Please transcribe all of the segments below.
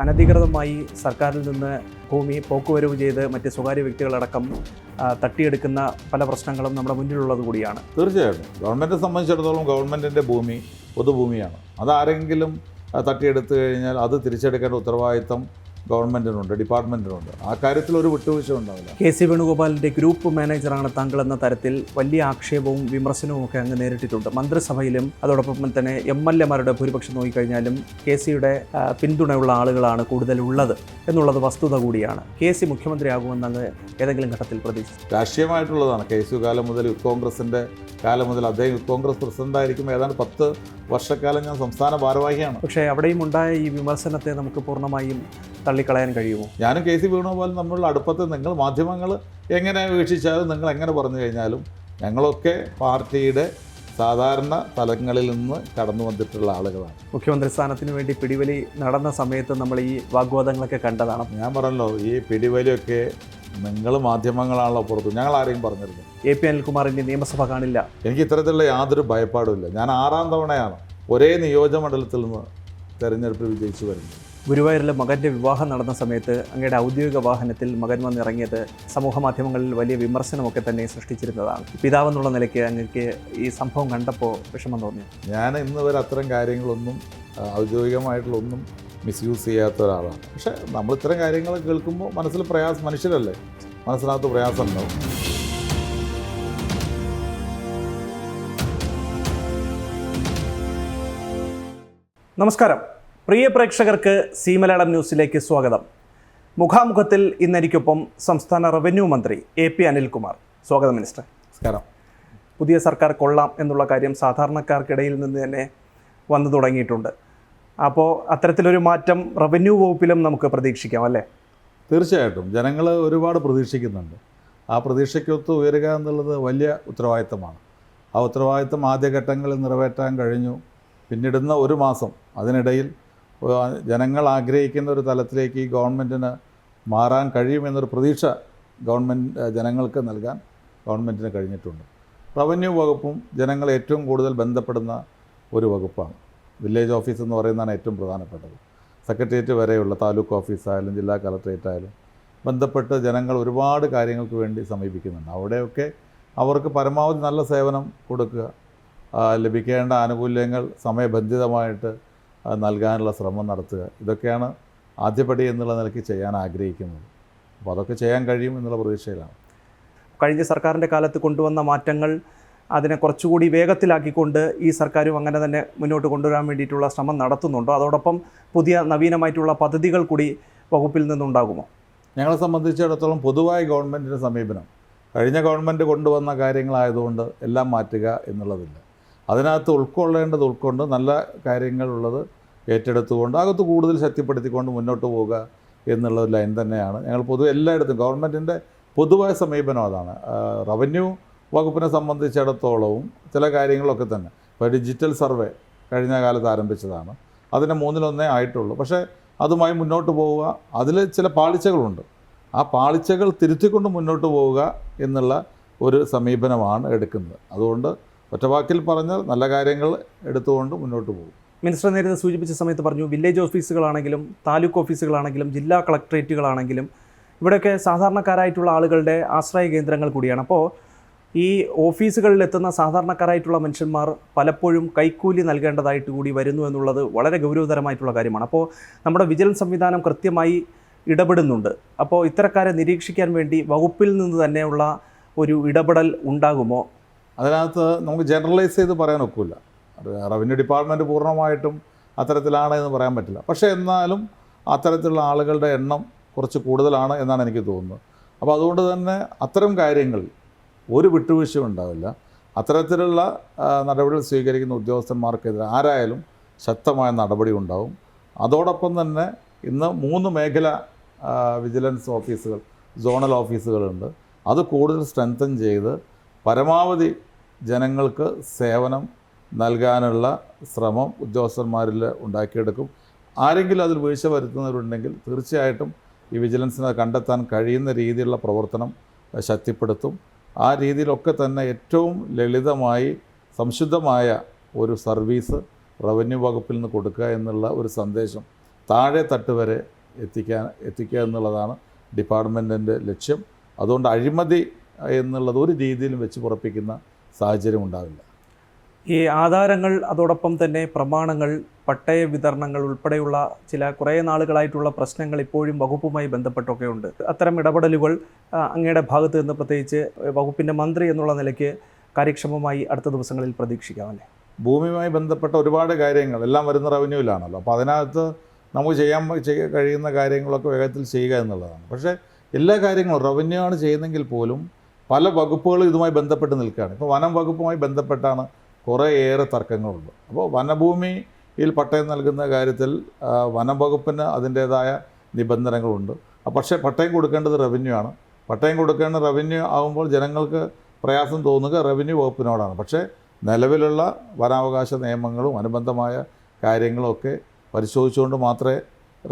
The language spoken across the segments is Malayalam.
അനധികൃതമായി സർക്കാരിൽ നിന്ന് ഭൂമി പോക്കുവരവ് ചെയ്ത് മറ്റ് സ്വകാര്യ വ്യക്തികളടക്കം തട്ടിയെടുക്കുന്ന പല പ്രശ്നങ്ങളും നമ്മുടെ മുന്നിലുള്ളത് കൂടിയാണ്. തീർച്ചയായിട്ടും ഗവൺമെൻറ്റിനെ സംബന്ധിച്ചിടത്തോളം ഗവൺമെൻറ്റിൻ്റെ ഭൂമി പൊതുഭൂമിയാണ്. അതാരെങ്കിലും തട്ടിയെടുത്തു കഴിഞ്ഞാൽ അത് തിരിച്ചെടുക്കേണ്ട ഉത്തരവാദിത്തം ഗവൺമെൻറ്റിനുണ്ട്, ഡിപ്പാർട്ട്മെൻറ്റിനുണ്ട്. ആ കാര്യത്തിൽ ഒരു വിട്ടുവീഴ്ച ഉണ്ടാവില്ല. കെ.സി. വേണുഗോപാലിൻ്റെ ഗ്രൂപ്പ് മാനേജറാണ് താങ്കൾ എന്ന തരത്തിൽ വലിയ ആക്ഷേപവും വിമർശനവും ഒക്കെ അങ്ങ് നേരിട്ടിട്ടുണ്ട്. മന്ത്രിസഭയിലും അതോടൊപ്പം തന്നെ MLA-മാരുടെ ഭൂരിപക്ഷം നോക്കിക്കഴിഞ്ഞാലും കെ.സിയുടെ പിന്തുണയുള്ള ആളുകളാണ് കൂടുതൽ ഉള്ളത് എന്നുള്ളത് വസ്തുത കൂടിയാണ്. കെ.സി മുഖ്യമന്ത്രിയാകുമെന്ന് അങ്ങ് ഏതെങ്കിലും ഘട്ടത്തിൽ പ്രതീക്ഷിച്ചു? രാഷ്ട്രീയമായിട്ടുള്ളതാണ്. കെ.സി കാലം മുതൽ യൂത്ത് കോൺഗ്രസിൻ്റെ കാലം മുതൽ അദ്ദേഹം യൂത്ത് കോൺഗ്രസ് പ്രസിഡൻ്റായിരിക്കും. ഏതാണ്ട് 10 വർഷക്കാലം ഞാൻ സംസ്ഥാന ഭാരവാഹിയാണ്. പക്ഷേ അവിടെയും ഉണ്ടായ ഈ വിമർശനത്തെ നമുക്ക് പൂർണ്ണമായും തള്ളിക്കളയാൻ കഴിയുമോ? ഞാനും കെ.സി വേണുഗോപാലും തമ്മിലുള്ള അടുപ്പത്ത് നിങ്ങൾ മാധ്യമങ്ങൾ എങ്ങനെ വീക്ഷിച്ചാലും നിങ്ങൾ എങ്ങനെ പറഞ്ഞു കഴിഞ്ഞാലും ഞങ്ങളൊക്കെ പാർട്ടിയുടെ സാധാരണ തലങ്ങളിൽ നിന്ന് കടന്നു വന്നിട്ടുള്ള ആളുകളാണ്. മുഖ്യമന്ത്രി സ്ഥാനത്തിന് വേണ്ടി പിടിവലി നടന്ന സമയത്ത് നമ്മൾ ഈ വാഗ്വാദങ്ങളൊക്കെ കണ്ടതാണ്. ഞാൻ പറഞ്ഞല്ലോ, ഈ പിടിവലിയൊക്കെ നിങ്ങൾ മാധ്യമങ്ങളാണല്ലോ പുറത്തു, ഞങ്ങൾ ആരെയും പറഞ്ഞിരുന്നു. AP അനിൽകുമാറിൻ്റെ നിയമസഭ കാണില്ല. എനിക്ക് ഇത്തരത്തിലുള്ള യാതൊരു ഭയപ്പാടുമില്ല. ഞാൻ 6ാം തവണയാണ് ഒരേ നിയോജകമണ്ഡലത്തിൽ നിന്ന് തെരഞ്ഞെടുപ്പിൽ വിജയിച്ചു വരുന്നത്. ഗുരുവായൂരിലെ മകൻ്റെ വിവാഹം നടന്ന സമയത്ത് അങ്ങയുടെ ഔദ്യോഗിക വാഹനത്തിൽ മകൻ വന്നിറങ്ങിയത് സമൂഹ മാധ്യമങ്ങളിൽ വലിയ വിമർശനമൊക്കെ തന്നെ സൃഷ്ടിച്ചിരുന്നതാണ്. പിതാവെന്നുള്ള നിലയ്ക്ക് അങ്ങക്ക് ഈ സംഭവം കണ്ടപ്പോൾ വിഷമം തോന്നി? ഞാൻ ഇന്ന് വരെ അത്തരം കാര്യങ്ങളൊന്നും ഔദ്യോഗികമായിട്ടുള്ളൊന്നും മിസ്യൂസ് ചെയ്യാത്ത ഒരാളാണ്. പക്ഷേ നമ്മൾ ഇത്തരം കാര്യങ്ങൾ കേൾക്കുമ്പോൾ മനസ്സിൽ പ്രയാസം, മനുഷ്യരല്ലേ, മനസ്സിനകത്ത് പ്രയാസം ഉണ്ടാവും. നമസ്കാരം, പ്രിയ പ്രേക്ഷകർക്ക് സി മലയാളം ന്യൂസിലേക്ക് സ്വാഗതം. മുഖാമുഖത്തിൽ ഇന്നെനിക്കൊപ്പം സംസ്ഥാന റവന്യൂ മന്ത്രി AP അനിൽകുമാർ. സ്വാഗതം മിനിസ്റ്റർ. നമസ്കാരം. പുതിയ സർക്കാർ കൊള്ളാം എന്നുള്ള കാര്യം സാധാരണക്കാർക്കിടയിൽ നിന്ന് തന്നെ വന്നു തുടങ്ങിയിട്ടുണ്ട്. അപ്പോൾ അത്തരത്തിലൊരു മാറ്റം റവന്യൂ വകുപ്പിലും നമുക്ക് പ്രതീക്ഷിക്കാം അല്ലേ? തീർച്ചയായിട്ടും ജനങ്ങൾ ഒരുപാട് പ്രതീക്ഷിക്കുന്നുണ്ട്. ആ പ്രതീക്ഷയ്ക്കൊത്ത് ഉയരുക എന്നുള്ളത് വലിയ ഉത്തരവാദിത്തമാണ്. ആ ഉത്തരവാദിത്തം ആദ്യഘട്ടങ്ങളിൽ നിറവേറ്റാൻ കഴിഞ്ഞു. പിന്നിടുന്ന ഒരു മാസം അതിനിടയിൽ ജനങ്ങൾ ആഗ്രഹിക്കുന്ന ഒരു തലത്തിലേക്ക് ഈ ഗവൺമെൻറ്റിന് മാറാൻ കഴിയുമെന്നൊരു പ്രതീക്ഷ ജനങ്ങൾക്ക് നൽകാൻ ഗവൺമെൻറ്റിന് കഴിഞ്ഞിട്ടുണ്ട്. റവന്യൂ വകുപ്പും ജനങ്ങൾ ഏറ്റവും കൂടുതൽ ബന്ധപ്പെടുന്ന ഒരു വകുപ്പാണ്. വില്ലേജ് ഓഫീസ് എന്ന് പറയുന്നതാണ് ഏറ്റവും പ്രധാനപ്പെട്ടത്. സെക്രട്ടേറിയറ്റ് വരെയുള്ള താലൂക്ക് ഓഫീസായാലും ജില്ലാ കളക്ട്രേറ്റ് ആയാലും ബന്ധപ്പെട്ട് ജനങ്ങൾ ഒരുപാട് കാര്യങ്ങൾക്ക് വേണ്ടി സമീപിക്കുന്നുണ്ട്. അവിടെയൊക്കെ അവർക്ക് പരമാവധി നല്ല സേവനം കൊടുക്കുക, ലഭിക്കേണ്ട ആനുകൂല്യങ്ങൾ സമയബന്ധിതമായിട്ട് നൽകാനുള്ള ശ്രമം നടത്തുക, ഇതൊക്കെയാണ് ആദ്യപടി എന്നുള്ള നിലയ്ക്ക് ചെയ്യാൻ ആഗ്രഹിക്കുന്നത്. അപ്പോൾ അതൊക്കെ ചെയ്യാൻ കഴിയും എന്നുള്ള പ്രതീക്ഷയിലാണ്. കഴിഞ്ഞ സർക്കാരിൻ്റെ കാലത്ത് കൊണ്ടുവന്ന മാറ്റങ്ങൾ അതിനെ കുറച്ചുകൂടി വേഗത്തിലാക്കിക്കൊണ്ട് ഈ സർക്കാരും അങ്ങനെ തന്നെ മുന്നോട്ട് കൊണ്ടുവരാൻ വേണ്ടിയിട്ടുള്ള ശ്രമം നടത്തുന്നുണ്ടോ? അതോടൊപ്പം പുതിയ നവീനമായിട്ടുള്ള പദ്ധതികൾ കൂടി വകുപ്പിൽ നിന്നുണ്ടാകുമോ? ഞങ്ങളെ സംബന്ധിച്ചിടത്തോളം പൊതുവായ ഗവൺമെൻറ്റിൻ്റെ സമീപനം കഴിഞ്ഞ ഗവൺമെൻറ് കൊണ്ടുവന്ന കാര്യങ്ങളായതുകൊണ്ട് എല്ലാം മാറ്റുക എന്നുള്ളതില്ല. അതിനകത്ത് ഉൾക്കൊള്ളേണ്ടത് ഉൾക്കൊണ്ട് നല്ല കാര്യങ്ങളുള്ളത് ഏറ്റെടുത്തുകൊണ്ട് അകത്ത് കൂടുതൽ ശക്തിപ്പെടുത്തിക്കൊണ്ട് മുന്നോട്ട് പോവുക എന്നുള്ള ഒരു ലൈൻ തന്നെയാണ് ഞങ്ങൾ പൊതുവെ എല്ലായിടത്തും ഗവൺമെൻറ്റിൻ്റെ പൊതുവായ സമീപനം അതാണ്. റവന്യൂ വകുപ്പിനെ സംബന്ധിച്ചിടത്തോളവും ചില കാര്യങ്ങളൊക്കെ തന്നെ ഇപ്പോൾ ഡിജിറ്റൽ സർവേ കഴിഞ്ഞ കാലത്ത് ആരംഭിച്ചതാണ്. അതിന് 1/3 ആയിട്ടുള്ളൂ. പക്ഷേ അതുമായി മുന്നോട്ട് പോവുക, അതിൽ ചില പാളിച്ചകളുണ്ട്. ആ പാളിച്ചകൾ തിരുത്തിക്കൊണ്ട് മുന്നോട്ട് പോവുക എന്നുള്ള ഒരു സമീപനമാണ് എടുക്കുന്നത്. അതുകൊണ്ട് ഒറ്റവാക്കിൽ പറഞ്ഞാൽ നല്ല കാര്യങ്ങൾ എടുത്തുകൊണ്ട് മുന്നോട്ട് പോകും. മിനിസ്റ്റർ നേരത്തെ സൂചിപ്പിച്ച സമയത്ത് പറഞ്ഞു, വില്ലേജ് ഓഫീസുകളാണെങ്കിലും താലൂക്ക് ഓഫീസുകളാണെങ്കിലും ജില്ലാ കളക്ട്രേറ്റുകളാണെങ്കിലും ഇവിടെയൊക്കെ സാധാരണക്കാരായിട്ടുള്ള ആളുകളുടെ ആശ്രയ കേന്ദ്രങ്ങൾ കൂടിയാണ്. അപ്പോൾ ഈ ഓഫീസുകളിലെത്തുന്ന സാധാരണക്കാരായിട്ടുള്ള മനുഷ്യന്മാർ പലപ്പോഴും കൈക്കൂലി നൽകേണ്ടതായിട്ട് കൂടി വരുന്നു എന്നുള്ളത് വളരെ ഗൗരവതരമായിട്ടുള്ള കാര്യമാണ്. അപ്പോൾ നമ്മുടെ വിജിലൻസ് സംവിധാനം കൃത്യമായി ഇടപെടുന്നുണ്ട്. അപ്പോൾ ഇത്തരക്കാരെ നിരീക്ഷിക്കാൻ വേണ്ടി വകുപ്പിൽ നിന്ന് തന്നെയുള്ള ഒരു ഇടപെടൽ ഉണ്ടാകുമോ? അതിനകത്ത് നമുക്ക് ജനറലൈസ് ചെയ്ത് പറയാൻ ഒക്കില്ല. റവന്യൂ ഡിപ്പാർട്ട്മെൻറ്റ് പൂർണ്ണമായിട്ടും അത്തരത്തിലാണ് എന്ന് പറയാൻ പറ്റില്ല. പക്ഷേ എന്നാലും അത്തരത്തിലുള്ള ആളുകളുടെ എണ്ണം കുറച്ച് കൂടുതലാണ് എന്നാണ് എനിക്ക് തോന്നുന്നത്. അപ്പോൾ അതുകൊണ്ട് തന്നെ അത്തരം കാര്യങ്ങളിൽ ഒരു വിട്ടുവീഴ്ചയും ഉണ്ടാവില്ല. അത്തരത്തിലുള്ള നടപടികൾ സ്വീകരിക്കുന്ന ഉദ്യോഗസ്ഥന്മാർക്കെതിരെ ആരായാലും ശക്തമായ നടപടി ഉണ്ടാവും. അതോടൊപ്പം തന്നെ ഇന്ന് 3 മേഖല വിജിലൻസ് ഓഫീസുകൾ, സോണൽ ഓഫീസുകളുണ്ട്. അത് കൂടുതൽ സ്ട്രെങ്തൻ ചെയ്ത് പരമാവധി ജനങ്ങൾക്ക് സേവനം നൽകാനുള്ള ശ്രമം ഉദ്യോഗസ്ഥന്മാരിൽ ഉണ്ടാക്കിയെടുക്കും. ആരെങ്കിലും അതിൽ വീഴ്ച വരുത്തുന്നവരുണ്ടെങ്കിൽ തീർച്ചയായിട്ടും ഈ വിജിലൻസിനെ കണ്ടെത്താൻ കഴിയുന്ന രീതിയിലുള്ള പ്രവർത്തനം ശക്തിപ്പെടുത്തും. ആ രീതിയിലൊക്കെ തന്നെ ഏറ്റവും ലളിതമായി സംശുദ്ധമായ ഒരു സർവീസ് റവന്യൂ വകുപ്പിൽ നിന്ന് കൊടുക്കുക എന്നുള്ള ഒരു സന്ദേശം താഴെ തട്ട് വരെ എത്തിക്കുക എന്നുള്ളതാണ് ഡിപ്പാർട്ട്മെൻറ്റിൻ്റെ ലക്ഷ്യം. അതുകൊണ്ട് അഴിമതി എന്നുള്ളത് ഒരു രീതിയിലും വെച്ച് പുറപ്പിക്കുന്ന സാഹചര്യം ഉണ്ടാവില്ല. ഈ ആധാരങ്ങൾ, അതോടൊപ്പം തന്നെ പ്രമാണങ്ങൾ, പട്ടയ വിതരണങ്ങൾ ഉൾപ്പെടെയുള്ള കുറേ നാളുകളായിട്ടുള്ള പ്രശ്നങ്ങൾ ഇപ്പോഴും വകുപ്പുമായി ബന്ധപ്പെട്ടൊക്കെ ഉണ്ട്. അത്തരം ഇടപെടലുകൾ അങ്ങയുടെ ഭാഗത്ത് നിന്ന്, പ്രത്യേകിച്ച് വകുപ്പിൻ്റെ മന്ത്രി എന്നുള്ള നിലയ്ക്ക് കാര്യക്ഷമമായി അടുത്ത ദിവസങ്ങളിൽ പ്രതീക്ഷിക്കാമല്ലേ? ഭൂമിയുമായി ബന്ധപ്പെട്ട ഒരുപാട് കാര്യങ്ങൾ എല്ലാം വരുന്ന റവന്യൂവിലാണല്ലോ. അപ്പോൾ അതിനകത്ത് നമുക്ക് ചെയ്യാൻ കഴിയുന്ന കാര്യങ്ങളൊക്കെ വേഗത്തിൽ ചെയ്യുക എന്നുള്ളതാണ്. പക്ഷേ എല്ലാ കാര്യങ്ങളും റവന്യൂ ആണ് ചെയ്യുന്നെങ്കിൽ പോലും പല വകുപ്പുകളും ഇതുമായി ബന്ധപ്പെട്ട് നിൽക്കുകയാണ്. ഇപ്പോൾ വനം വകുപ്പുമായി ബന്ധപ്പെട്ടാണ് കുറേയേറെ തർക്കങ്ങളുണ്ട്. അപ്പോൾ വനഭൂമിയിൽ പട്ടയം നൽകുന്ന കാര്യത്തിൽ വനം വകുപ്പിന് അതിൻ്റേതായ നിബന്ധനകളുണ്ട്. പക്ഷേ പട്ടയം കൊടുക്കേണ്ടത് റവന്യൂ ആണ്. പട്ടയം കൊടുക്കേണ്ട റവന്യൂ ആകുമ്പോൾ ജനങ്ങൾക്ക് പ്രയാസം തോന്നുക റവന്യൂ വകുപ്പിനോടാണ്. പക്ഷേ നിലവിലുള്ള വനാവകാശ നിയമങ്ങളും അനുബന്ധമായ കാര്യങ്ങളും ഒക്കെ പരിശോധിച്ചുകൊണ്ട് മാത്രമേ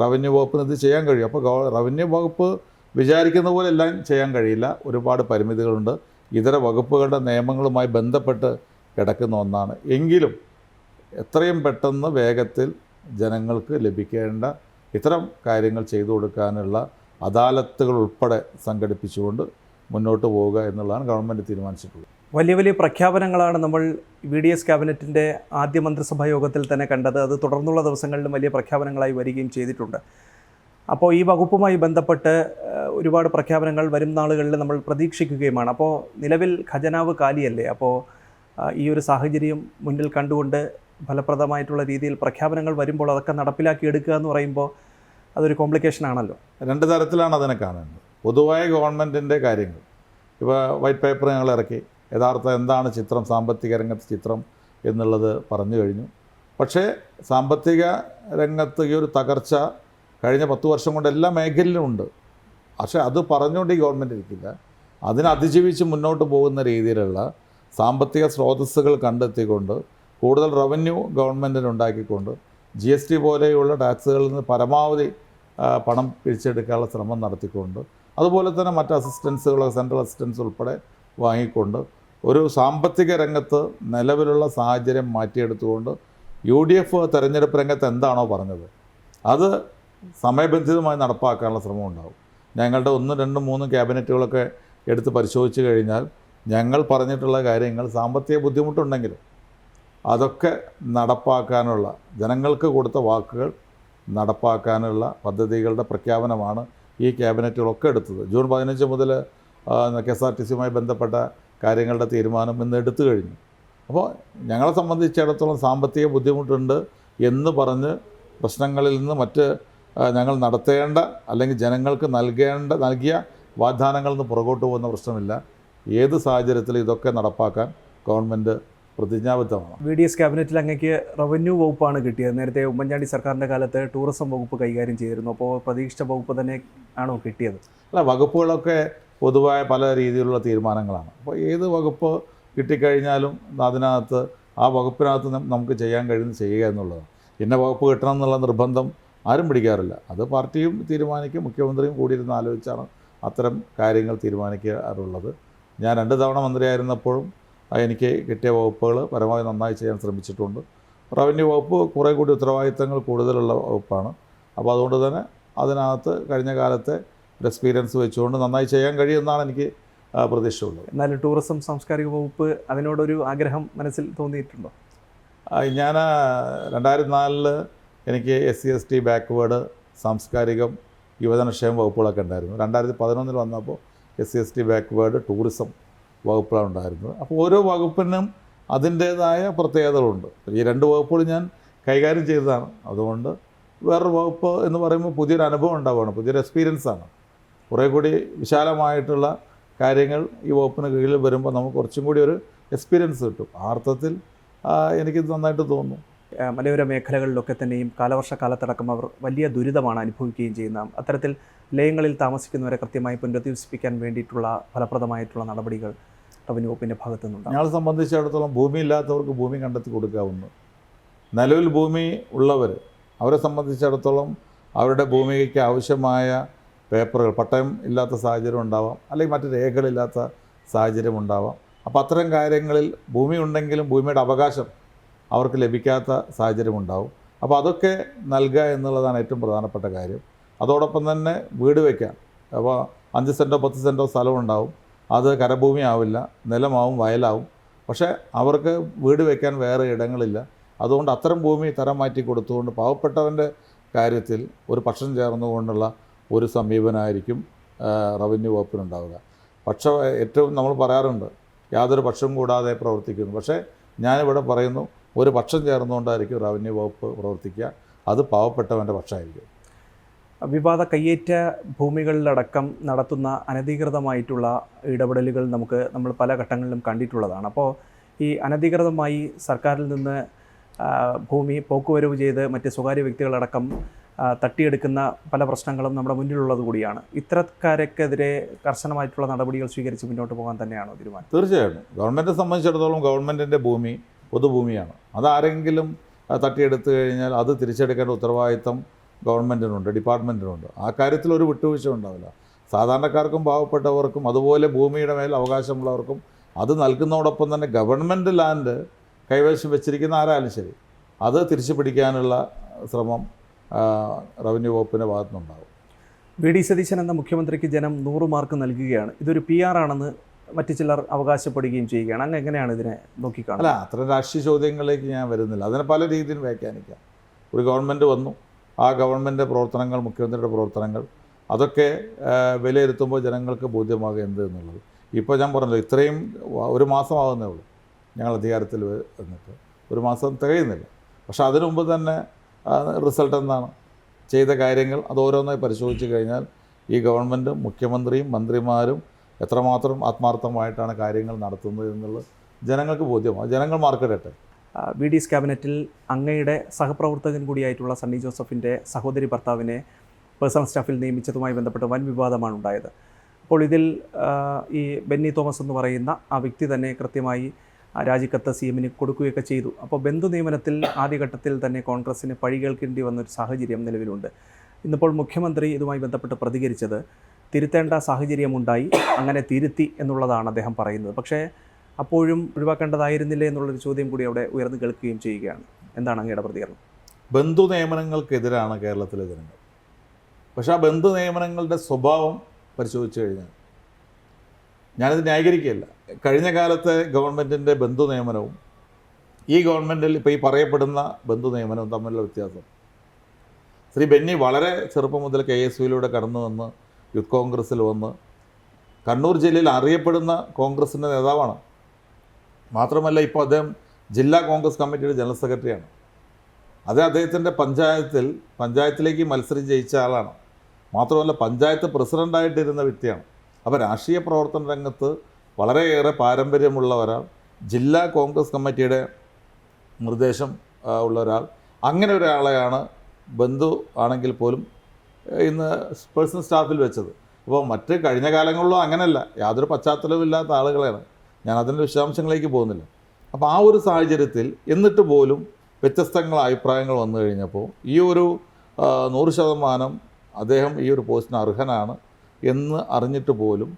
റവന്യൂ വകുപ്പിന് ഇത് ചെയ്യാൻ കഴിയൂ. അപ്പോൾ റവന്യൂ വകുപ്പ് വിചാരിക്കുന്ന പോലെ എല്ലാം ചെയ്യാൻ കഴിയില്ല. ഒരുപാട് പരിമിതികളുണ്ട്. ഇതര വകുപ്പുകളുടെ നിയമങ്ങളുമായി ബന്ധപ്പെട്ട് കിടക്കുന്ന ഒന്നാണ്. എങ്കിലും എത്രയും പെട്ടെന്ന് വേഗത്തിൽ ജനങ്ങൾക്ക് ലഭിക്കേണ്ട ഇത്തരം കാര്യങ്ങൾ ചെയ്തു കൊടുക്കാനുള്ള അദാലത്തുകൾ ഉൾപ്പെടെ സംഘടിപ്പിച്ചുകൊണ്ട് മുന്നോട്ട് പോവുക എന്നുള്ളതാണ് ഗവൺമെൻറ് തീരുമാനിച്ചിട്ടുള്ളത്. വലിയ വലിയ പ്രഖ്യാപനങ്ങളാണ് നമ്മൾ VDS ക്യാബിനറ്റിൻ്റെ ആദ്യ മന്ത്രിസഭാ യോഗത്തിൽ തന്നെ കണ്ടത്. അത് തുടർന്നുള്ള ദിവസങ്ങളിലും വലിയ പ്രഖ്യാപനങ്ങളായി വരികയും ചെയ്തിട്ടുണ്ട്. അപ്പോൾ ഈ വകുപ്പുമായി ബന്ധപ്പെട്ട് ഒരുപാട് പ്രഖ്യാപനങ്ങൾ വരും നാളുകളിൽ നമ്മൾ പ്രതീക്ഷിക്കുകയുമാണ്. അപ്പോൾ നിലവിൽ ഖജനാവ് കാലിയല്ലേ? അപ്പോൾ ഈ ഒരു സാഹചര്യം മുന്നിൽ കണ്ടുകൊണ്ട് ഫലപ്രദമായിട്ടുള്ള രീതിയിൽ പ്രഖ്യാപനങ്ങൾ വരുമ്പോൾ അതൊക്കെ നടപ്പിലാക്കി എടുക്കുക എന്ന് പറയുമ്പോൾ അതൊരു കോംപ്ലിക്കേഷൻ ആണല്ലോ. രണ്ട് തരത്തിലാണ് അതിനെ കാണുന്നത്. പൊതുവായ ഗവൺമെൻറ്റിൻ്റെ കാര്യങ്ങൾ, ഇപ്പോൾ വൈറ്റ് പേപ്പർ ഞങ്ങൾ ഇറക്കി, യഥാർത്ഥം എന്താണ് ചിത്രം, സാമ്പത്തിക രംഗത്തെ ചിത്രം എന്നുള്ളത് പറഞ്ഞു കഴിഞ്ഞു. പക്ഷേ സാമ്പത്തിക രംഗത്ത് ഈ ഒരു തകർച്ച കഴിഞ്ഞ 10 വർഷം കൊണ്ട് എല്ലാ മേഖലയിലും ഉണ്ട്. പക്ഷേ അത് പറഞ്ഞുകൊണ്ട് ഈ ഗവൺമെൻറ് ഇരിക്കില്ല. അതിനെ അതിജീവിച്ച് മുന്നോട്ട് പോകുന്ന രീതിയിലുള്ള സാമ്പത്തിക സ്രോതസ്സുകൾ കണ്ടെത്തിക്കൊണ്ട് കൂടുതൽ റവന്യൂ ഗവൺമെൻറ്റിന് ഉണ്ടാക്കിക്കൊണ്ട് GST പോലെയുള്ള ടാക്സുകളിൽ നിന്ന് പരമാവധി പണം പിരിച്ചെടുക്കാനുള്ള ശ്രമം നടത്തിക്കൊണ്ട്, അതുപോലെ തന്നെ മറ്റ് അസിസ്റ്റൻസുകൾ, സെൻട്രൽ അസിസ്റ്റൻസ് ഉൾപ്പെടെ വാങ്ങിക്കൊണ്ട് ഒരു സാമ്പത്തിക രംഗത്ത് നിലവിലുള്ള സാഹചര്യം മാറ്റിയെടുത്തുകൊണ്ട് UDF തെരഞ്ഞെടുപ്പ് രംഗത്ത് എന്താണോ പറഞ്ഞത് അത് സമയബന്ധിതമായി നടപ്പാക്കാനുള്ള ശ്രമം ഉണ്ടാകും. ഞങ്ങളുടെ 1, 2, 3 ക്യാബിനറ്റുകളൊക്കെ എടുത്ത് പരിശോധിച്ച് കഴിഞ്ഞാൽ ഞങ്ങൾ പറഞ്ഞിട്ടുള്ള കാര്യങ്ങൾ സാമ്പത്തിക ബുദ്ധിമുട്ടുണ്ടെങ്കിലും അതൊക്കെ നടപ്പാക്കാനുള്ള, ജനങ്ങൾക്ക് കൊടുത്ത വാക്കുകൾ നടപ്പാക്കാനുള്ള പദ്ധതികളുടെ പ്രഖ്യാപനമാണ് ഈ ക്യാബിനറ്റുകളൊക്കെ എടുത്തത്. ജൂൺ 15 മുതൽ KSRTCയുമായി ബന്ധപ്പെട്ട കാര്യങ്ങളുടെ തീരുമാനം ഇന്ന് എടുത്തു കഴിഞ്ഞു. അപ്പോൾ ഞങ്ങളെ സംബന്ധിച്ചിടത്തോളം സാമ്പത്തിക ബുദ്ധിമുട്ടുണ്ട് എന്ന് പറഞ്ഞ് പ്രശ്നങ്ങളിൽ നിന്ന് മറ്റ് ഞങ്ങൾ നടത്തേണ്ട അല്ലെങ്കിൽ ജനങ്ങൾക്ക് നൽകിയ വാഗ്ദാനങ്ങളിൽ നിന്ന് പുറകോട്ട് പോകുന്ന പ്രശ്നമില്ല. ഏത് സാഹചര്യത്തിൽ ഇതൊക്കെ നടപ്പാക്കാൻ ഗവൺമെൻറ് പ്രതിജ്ഞാബദ്ധമാണ്. VDS ക്യാബിനറ്റിൽ അങ്ങേക്ക് റവന്യൂ വകുപ്പാണ് കിട്ടിയത്. നേരത്തെ ഉമ്മൻചാണ്ടി സർക്കാരിൻ്റെ കാലത്ത് ടൂറിസം വകുപ്പ് കൈകാര്യം ചെയ്തിരുന്നു. അപ്പോൾ പ്രതീക്ഷിച്ച വകുപ്പ് തന്നെ ആണോ കിട്ടിയത്? അല്ല, വകുപ്പുകളൊക്കെ പൊതുവായ പല രീതിയിലുള്ള തീരുമാനങ്ങളാണ്. അപ്പോൾ ഏത് വകുപ്പ് കിട്ടിക്കഴിഞ്ഞാലും അതിനകത്ത് ആ വകുപ്പിനകത്ത് നമുക്ക് ചെയ്യാൻ കഴിയുന്നത് ചെയ്യുക എന്നുള്ളതാണ്. ഇന്ന വകുപ്പ് കിട്ടണം എന്നുള്ള നിർബന്ധം ആരും പിടിക്കാറില്ല. അത് പാർട്ടിയും തീരുമാനിക്കും, മുഖ്യമന്ത്രിയും കൂടിയിരുന്ന് ആലോചിച്ചാണ് അത്തരം കാര്യങ്ങൾ തീരുമാനിക്കാറുള്ളത്. ഞാൻ 2 തവണ മന്ത്രിയായിരുന്നപ്പോഴും എനിക്ക് കിട്ടിയ വകുപ്പുകൾ പരമാവധി നന്നായി ചെയ്യാൻ ശ്രമിച്ചിട്ടുണ്ട്. റവന്യൂ വകുപ്പ് കുറേ കൂടി ഉത്തരവാദിത്തങ്ങൾ കൂടുതലുള്ള വകുപ്പാണ്. അപ്പോൾ അതുകൊണ്ട് തന്നെ അതിനകത്ത് കഴിഞ്ഞ കാലത്തെ ഒരു എക്സ്പീരിയൻസ് വെച്ചുകൊണ്ട് നന്നായി ചെയ്യാൻ കഴിയുമെന്നാണ് എനിക്ക് പ്രതീക്ഷയുള്ളത്. എന്നാലും ടൂറിസം സാംസ്കാരിക വകുപ്പ് അതിനോടൊരു ആഗ്രഹം മനസ്സിൽ തോന്നിയിട്ടുണ്ടോ? ഞാൻ 2004 എനിക്ക് SC/ST ബാക്ക്വേർഡ്, സാംസ്കാരികം, യുവജനക്ഷേമ വകുപ്പുകളൊക്കെ ഉണ്ടായിരുന്നു. 2011 വന്നപ്പോൾ SC/ST ബാക്ക്വേർഡ്, ടൂറിസം വകുപ്പുകളാണ് ഉണ്ടായിരുന്നത്. അപ്പോൾ ഓരോ വകുപ്പിനും അതിൻ്റേതായ പ്രത്യേകതകളുണ്ട്. ഈ 2 വകുപ്പുകൾ ഞാൻ കൈകാര്യം ചെയ്തതാണ്. അതുകൊണ്ട് വേറൊരു വകുപ്പ് എന്ന് പറയുമ്പോൾ പുതിയൊരു അനുഭവം ഉണ്ടാവുകയാണ്, പുതിയൊരു എക്സ്പീരിയൻസാണ്. കുറേ കൂടി വിശാലമായിട്ടുള്ള കാര്യങ്ങൾ ഈ വകുപ്പിന് കീഴിൽ വരുമ്പോൾ നമുക്ക് കുറച്ചും കൂടി ഒരു എക്സ്പീരിയൻസ് കിട്ടും. ആ അർത്ഥത്തിൽ എനിക്കിത് നന്നായിട്ട് തോന്നുന്നു. മലയോര മേഖലകളിലൊക്കെ തന്നെയും കാലവർഷക്കാലത്തടക്കം അവർ വലിയ ദുരിതമാണ് അനുഭവിക്കുകയും ചെയ്യുന്ന അത്തരത്തിൽ ലയങ്ങളിൽ താമസിക്കുന്നവരെ കൃത്യമായി പുനരധിവസിപ്പിക്കാൻ വേണ്ടിയിട്ടുള്ള ഫലപ്രദമായിട്ടുള്ള നടപടികൾ റവന്യൂ വകുപ്പിൻ്റെ ഭാഗത്തു നിന്നുണ്ട്. ഞങ്ങളെ സംബന്ധിച്ചിടത്തോളം ഭൂമിയില്ലാത്തവർക്ക് ഭൂമി കണ്ടെത്തി കൊടുക്കാവുന്നു. നിലവിൽ ഭൂമി ഉള്ളവർ, അവരെ സംബന്ധിച്ചിടത്തോളം അവരുടെ ഭൂമിക്ക് ആവശ്യമായ പേപ്പറുകൾ, പട്ടയം ഇല്ലാത്ത സാഹചര്യം ഉണ്ടാവാം, അല്ലെങ്കിൽ മറ്റ് രേഖകളില്ലാത്ത സാഹചര്യം ഉണ്ടാവാം. അപ്പോൾ അത്തരം കാര്യങ്ങളിൽ ഭൂമി ഉണ്ടെങ്കിലും ഭൂമിയുടെ അവകാശം അവർക്ക് ലഭിക്കാത്ത സാഹചര്യം ഉണ്ടാവും. അപ്പോൾ അതൊക്കെ നൽകുക എന്നുള്ളതാണ് ഏറ്റവും പ്രധാനപ്പെട്ട കാര്യം. അതോടൊപ്പം തന്നെ വീട് വയ്ക്കാൻ, അപ്പോൾ 5 സെൻറ്റോ 10 സെൻറ്റോ സ്ഥലമുണ്ടാവും, അത് കരഭൂമി ആവില്ല, നിലമാവും, വയലാവും. പക്ഷേ അവർക്ക് വീട് വയ്ക്കാൻ വേറെ ഇടങ്ങളില്ല. അതുകൊണ്ട് അത്തരം ഭൂമി തരം മാറ്റി കൊടുത്തുകൊണ്ട് പാവപ്പെട്ടവൻ്റെ കാര്യത്തിൽ ഒരു പക്ഷം ചേർന്നുകൊണ്ടുള്ള ഒരു സമീപനമായിരിക്കും റവന്യൂ വകുപ്പിനുണ്ടാവുക. പക്ഷേ ഏറ്റവും നമ്മൾ പറയാറുണ്ട് യാതൊരു പക്ഷവും കൂടാതെ പ്രവർത്തിക്കുന്നു. പക്ഷേ ഞാനിവിടെ പറയുന്നു ഒരു പക്ഷം ചേർന്നുകൊണ്ടായിരിക്കും റവന്യൂ വകുപ്പ് പ്രവർത്തിക്കുക. അത് പാവപ്പെട്ടവൻ്റെ പക്ഷമായിരിക്കും. വിവാദ കയ്യേറ്റ ഭൂമികളിലടക്കം നടത്തുന്ന അനധികൃതമായിട്ടുള്ള ഇടപെടലുകൾ നമ്മൾ പല ഘട്ടങ്ങളിലും കണ്ടിട്ടുള്ളതാണ്. അപ്പോൾ ഈ അനധികൃതമായി സർക്കാരിൽ നിന്ന് ഭൂമി പോക്കുവരവ് ചെയ്ത് മറ്റ് സ്വകാര്യ വ്യക്തികളടക്കം തട്ടിയെടുക്കുന്ന പല പ്രശ്നങ്ങളും നമ്മുടെ മുന്നിലുള്ളത് കൂടിയാണ്. ഇത്തരക്കാർക്കെതിരെ കർശനമായിട്ടുള്ള നടപടികൾ സ്വീകരിച്ച് മുന്നോട്ട് പോകാൻ തന്നെയാണോ തീരുമാനം? തീർച്ചയായിട്ടും. ഗവൺമെൻറ്റിനെ സംബന്ധിച്ചിടത്തോളം ഗവൺമെൻറ്റിൻ്റെ ഭൂമി പൊതുഭൂമിയാണ്. അതാരെങ്കിലും തട്ടിയെടുത്തു കഴിഞ്ഞാൽ അത് തിരിച്ചെടുക്കേണ്ട ഉത്തരവാദിത്തം ഗവൺമെൻറ്റിനുണ്ട്, ഡിപ്പാർട്ട്മെൻറ്റിനുണ്ട്. ആ കാര്യത്തിൽ ഒരു വിട്ടുവീഴ്ച ഉണ്ടാവില്ല. സാധാരണക്കാർക്കും പാവപ്പെട്ടവർക്കും അതുപോലെ ഭൂമിയുടെ മേൽ അവകാശമുള്ളവർക്കും അത് നൽകുന്നതോടൊപ്പം തന്നെ ഗവൺമെൻറ് ലാൻഡ് കൈവശം വെച്ചിരിക്കുന്ന ആരായാലും ശരി അത് തിരിച്ചു പിടിക്കാനുള്ള ശ്രമം റവന്യൂ വകുപ്പിൻ്റെ ഭാഗത്തുനിന്നുണ്ടാകും. വി.ഡി. സതീശൻ എന്ന മുഖ്യമന്ത്രിക്ക് ജനം 100 മാർക്ക് നൽകുകയാണ്. ഇതൊരു PR ആണെന്ന് മറ്റു ചിലർ അവകാശപ്പെടുകയും ചെയ്യുകയാണ്. അങ്ങ് എങ്ങനെയാണ് ഇതിനെ നോക്കിക്കാണുന്നത്? അല്ല, അത്തരം രാഷ്ട്രീയ ചോദ്യങ്ങളിലേക്ക് ഞാൻ വരുന്നില്ല. അതിനെ പല രീതിയിൽ വ്യാഖ്യാനിക്കാം. ഒരു ഗവൺമെൻറ് വന്നു, ആ ഗവൺമെൻറ് പ്രവർത്തനങ്ങൾ, മുഖ്യമന്ത്രിയുടെ പ്രവർത്തനങ്ങൾ അതൊക്കെ വിലയിരുത്തുമ്പോൾ ജനങ്ങൾക്ക് ബോധ്യമാകുക എന്ത് എന്നുള്ളത്. ഇപ്പോൾ ഞാൻ പറഞ്ഞല്ലോ, ഇത്രയും 1 മാസമാകുന്നേ ഉള്ളൂ ഞങ്ങൾ അധികാരത്തിൽ വന്നിട്ട്. 1 മാസം തികയുന്നില്ല. പക്ഷേ അതിനു മുമ്പ് തന്നെ റിസൾട്ട് എന്താണ്, ചെയ്ത കാര്യങ്ങൾ അത് ഓരോന്നായി പരിശോധിച്ച് കഴിഞ്ഞാൽ ഈ ഗവൺമെൻറ്റും മുഖ്യമന്ത്രിയും മന്ത്രിമാരും എത്രമാത്രം ആത്മാർത്ഥമായിട്ടാണ് കാര്യങ്ങൾ നടത്തുന്നത് എന്നുള്ളത് ജനങ്ങൾക്ക് ബോധ്യമാണ്. ജനങ്ങൾ മാർക്കിടട്ടെ. വി.ഡി.'സ് ക്യാബിനറ്റിൽ അങ്ങയുടെ സഹപ്രവർത്തകൻ കൂടിയായിട്ടുള്ള സണ്ണി ജോസഫിൻ്റെ സഹോദരി ഭർത്താവിനെ പേഴ്സണൽ സ്റ്റാഫിൽ നിയമിച്ചതുമായി ബന്ധപ്പെട്ട് വൻ വിവാദമാണ് ഉണ്ടായത്. അപ്പോൾ ഇതിൽ ഈ ബെന്നി തോമസ് എന്ന് പറയുന്ന ആ വ്യക്തി തന്നെ കൃത്യമായി രാജിക്കത്ത് CM-ന് കൊടുക്കുകയൊക്കെ ചെയ്തു. അപ്പോൾ ബന്ധു നിയമനത്തിൽ ആദ്യഘട്ടത്തിൽ തന്നെ കോൺഗ്രസ്സിന് പഴി കേൾക്കേണ്ടി വന്നൊരു സാഹചര്യം നിലവിലുണ്ട്. ഇന്നിപ്പോൾ മുഖ്യമന്ത്രി ഇതുമായി ബന്ധപ്പെട്ട് പ്രതികരിച്ചത് തിരുത്തേണ്ട സാഹചര്യമുണ്ടായി, അങ്ങനെ തിരുത്തി എന്നുള്ളതാണ് അദ്ദേഹം പറയുന്നത്. പക്ഷേ അപ്പോഴും ഒഴിവാക്കേണ്ടതായിരുന്നില്ലേ എന്നുള്ളൊരു ചോദ്യം കൂടി അവിടെ ഉയർന്നു കേൾക്കുകയും ചെയ്യുകയാണ്. എന്താണ് അങ്ങയുടെ പ്രതികരണം? ബന്ധു നിയമനങ്ങൾക്കെതിരാണ് കേരളത്തിലെ ജനങ്ങൾ. പക്ഷേ ആ ബന്ധു നിയമനങ്ങളുടെ സ്വഭാവം പരിശോധിച്ച് കഴിഞ്ഞാൽ ഞാനിത് ന്യായീകരിക്കുകയല്ല. കഴിഞ്ഞ കാലത്തെ ഗവൺമെൻറ്റിൻ്റെ ബന്ധു നിയമനവും ഈ ഗവൺമെൻറ്റിൽ ഇപ്പോൾ ഈ പറയപ്പെടുന്ന ബന്ധു നിയമനവും തമ്മിലുള്ള വ്യത്യാസം, ശ്രീ ബെന്നി വളരെ ചെറുപ്പം മുതൽ KSUവിലൂടെ കടന്നു വന്ന് യൂത്ത് കോൺഗ്രസ്സിൽ വന്ന് കണ്ണൂർ ജില്ലയിൽ അറിയപ്പെടുന്ന കോൺഗ്രസിൻ്റെ നേതാവാണ്. മാത്രമല്ല ഇപ്പോൾ അദ്ദേഹം ജില്ലാ കോൺഗ്രസ് കമ്മിറ്റിയുടെ ജനറൽ സെക്രട്ടറിയാണ്. അദ്ദേഹത്തിൻ്റെ പഞ്ചായത്തിലേക്ക് മത്സരിച്ച് ജയിച്ച ആളാണ്. മാത്രമല്ല പഞ്ചായത്ത് പ്രസിഡൻ്റായിട്ടിരുന്ന വ്യക്തിയാണ്. അപ്പോൾ രാഷ്ട്രീയ പ്രവർത്തന രംഗത്ത് വളരെയേറെ പാരമ്പര്യമുള്ള ഒരാൾ, ജില്ലാ കോൺഗ്രസ് കമ്മിറ്റിയുടെ നിർദ്ദേശം ഉള്ള ഒരാൾ, അങ്ങനെ ഒരാളെയാണ് ബന്ധു ആണെങ്കിൽ പോലും ഇന്ന് പേഴ്സണൽ സ്റ്റാഫിൽ വെച്ചത്. അപ്പോൾ മറ്റ് കഴിഞ്ഞ കാലങ്ങളിലും അങ്ങനെയല്ല, യാതൊരു പശ്ചാത്തലവുമില്ലാത്ത ആളുകളാണ്. ഞാൻ അതിൻ്റെ വിശദാംശങ്ങളിലേക്ക് പോകുന്നില്ല. അപ്പോൾ ആ ഒരു സാഹചര്യത്തിൽ എന്നിട്ട് പോലും വ്യത്യസ്തങ്ങളായ അഭിപ്രായങ്ങൾ വന്നു കഴിഞ്ഞപ്പോൾ ഈ ഒരു 100% അദ്ദേഹം ഈ ഒരു പോസ്റ്റിന് അർഹനാണ് എന്ന് അറിഞ്ഞിട്ട് പോലും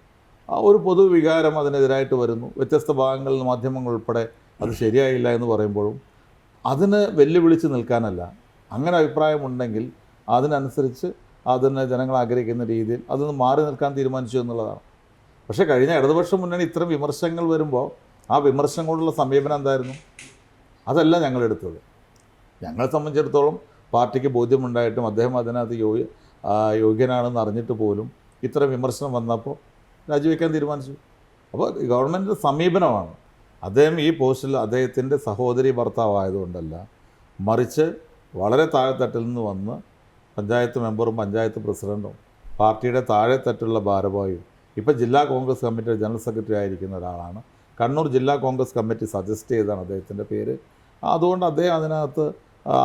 ആ ഒരു പൊതുവികാരം അതിനെതിരായിട്ട് വരുന്നു. വ്യത്യസ്ത ഭാഗങ്ങളിൽ മാധ്യമങ്ങൾ ഉൾപ്പെടെ അത് ശരിയായില്ല എന്ന് പറയുമ്പോഴും അതിന് വെല്ലുവിളിച്ച് നിൽക്കാനല്ല, അങ്ങനെ അഭിപ്രായമുണ്ടെങ്കിൽ അതിനനുസരിച്ച് അതിന് ജനങ്ങൾ ആഗ്രഹിക്കുന്ന രീതിയിൽ അതിന് മാറി നിൽക്കാൻ തീരുമാനിച്ചു എന്നുള്ളതാണ്. പക്ഷേ കഴിഞ്ഞ ഇടതുപക്ഷ മുന്നണി ഇത്തരം വിമർശനങ്ങൾ വരുമ്പോൾ ആ വിമർശനങ്ങളോടുള്ള സമീപനം എന്തായിരുന്നു? അതല്ല ഞങ്ങളെടുത്തത്. ഞങ്ങളെ സംബന്ധിച്ചിടത്തോളം പാർട്ടിക്ക് ബോധ്യമുണ്ടായിട്ടും അദ്ദേഹം അതിനകത്ത് യോഗ്യനാണെന്ന് അറിഞ്ഞിട്ട് പോലും ഇത്തരം വിമർശനം വന്നപ്പോൾ രാജിവെക്കാൻ തീരുമാനിച്ചു. അപ്പോൾ ഗവൺമെൻറ്റിൻ്റെ സമീപനമാണ്. അദ്ദേഹം ഈ പോസ്റ്റിൽ അദ്ദേഹത്തിൻ്റെ സഹോദരി ഭർത്താവായതുകൊണ്ടല്ല, മറിച്ച് വളരെ താഴെത്തട്ടിൽ നിന്ന് വന്ന് പഞ്ചായത്ത് മെമ്പറും പഞ്ചായത്ത് പ്രസിഡൻറ്റും പാർട്ടിയുടെ താഴെത്തട്ടുള്ള ഭാരവാഹിയും ഇപ്പോൾ ജില്ലാ കോൺഗ്രസ് കമ്മിറ്റിയുടെ ജനറൽ സെക്രട്ടറി ആയിരിക്കുന്ന ഒരാളാണ്. കണ്ണൂർ ജില്ലാ കോൺഗ്രസ് കമ്മിറ്റി സജസ്റ്റ് ചെയ്താണ് അദ്ദേഹത്തിൻ്റെ പേര്. അതുകൊണ്ട് അദ്ദേഹം അതിനകത്ത്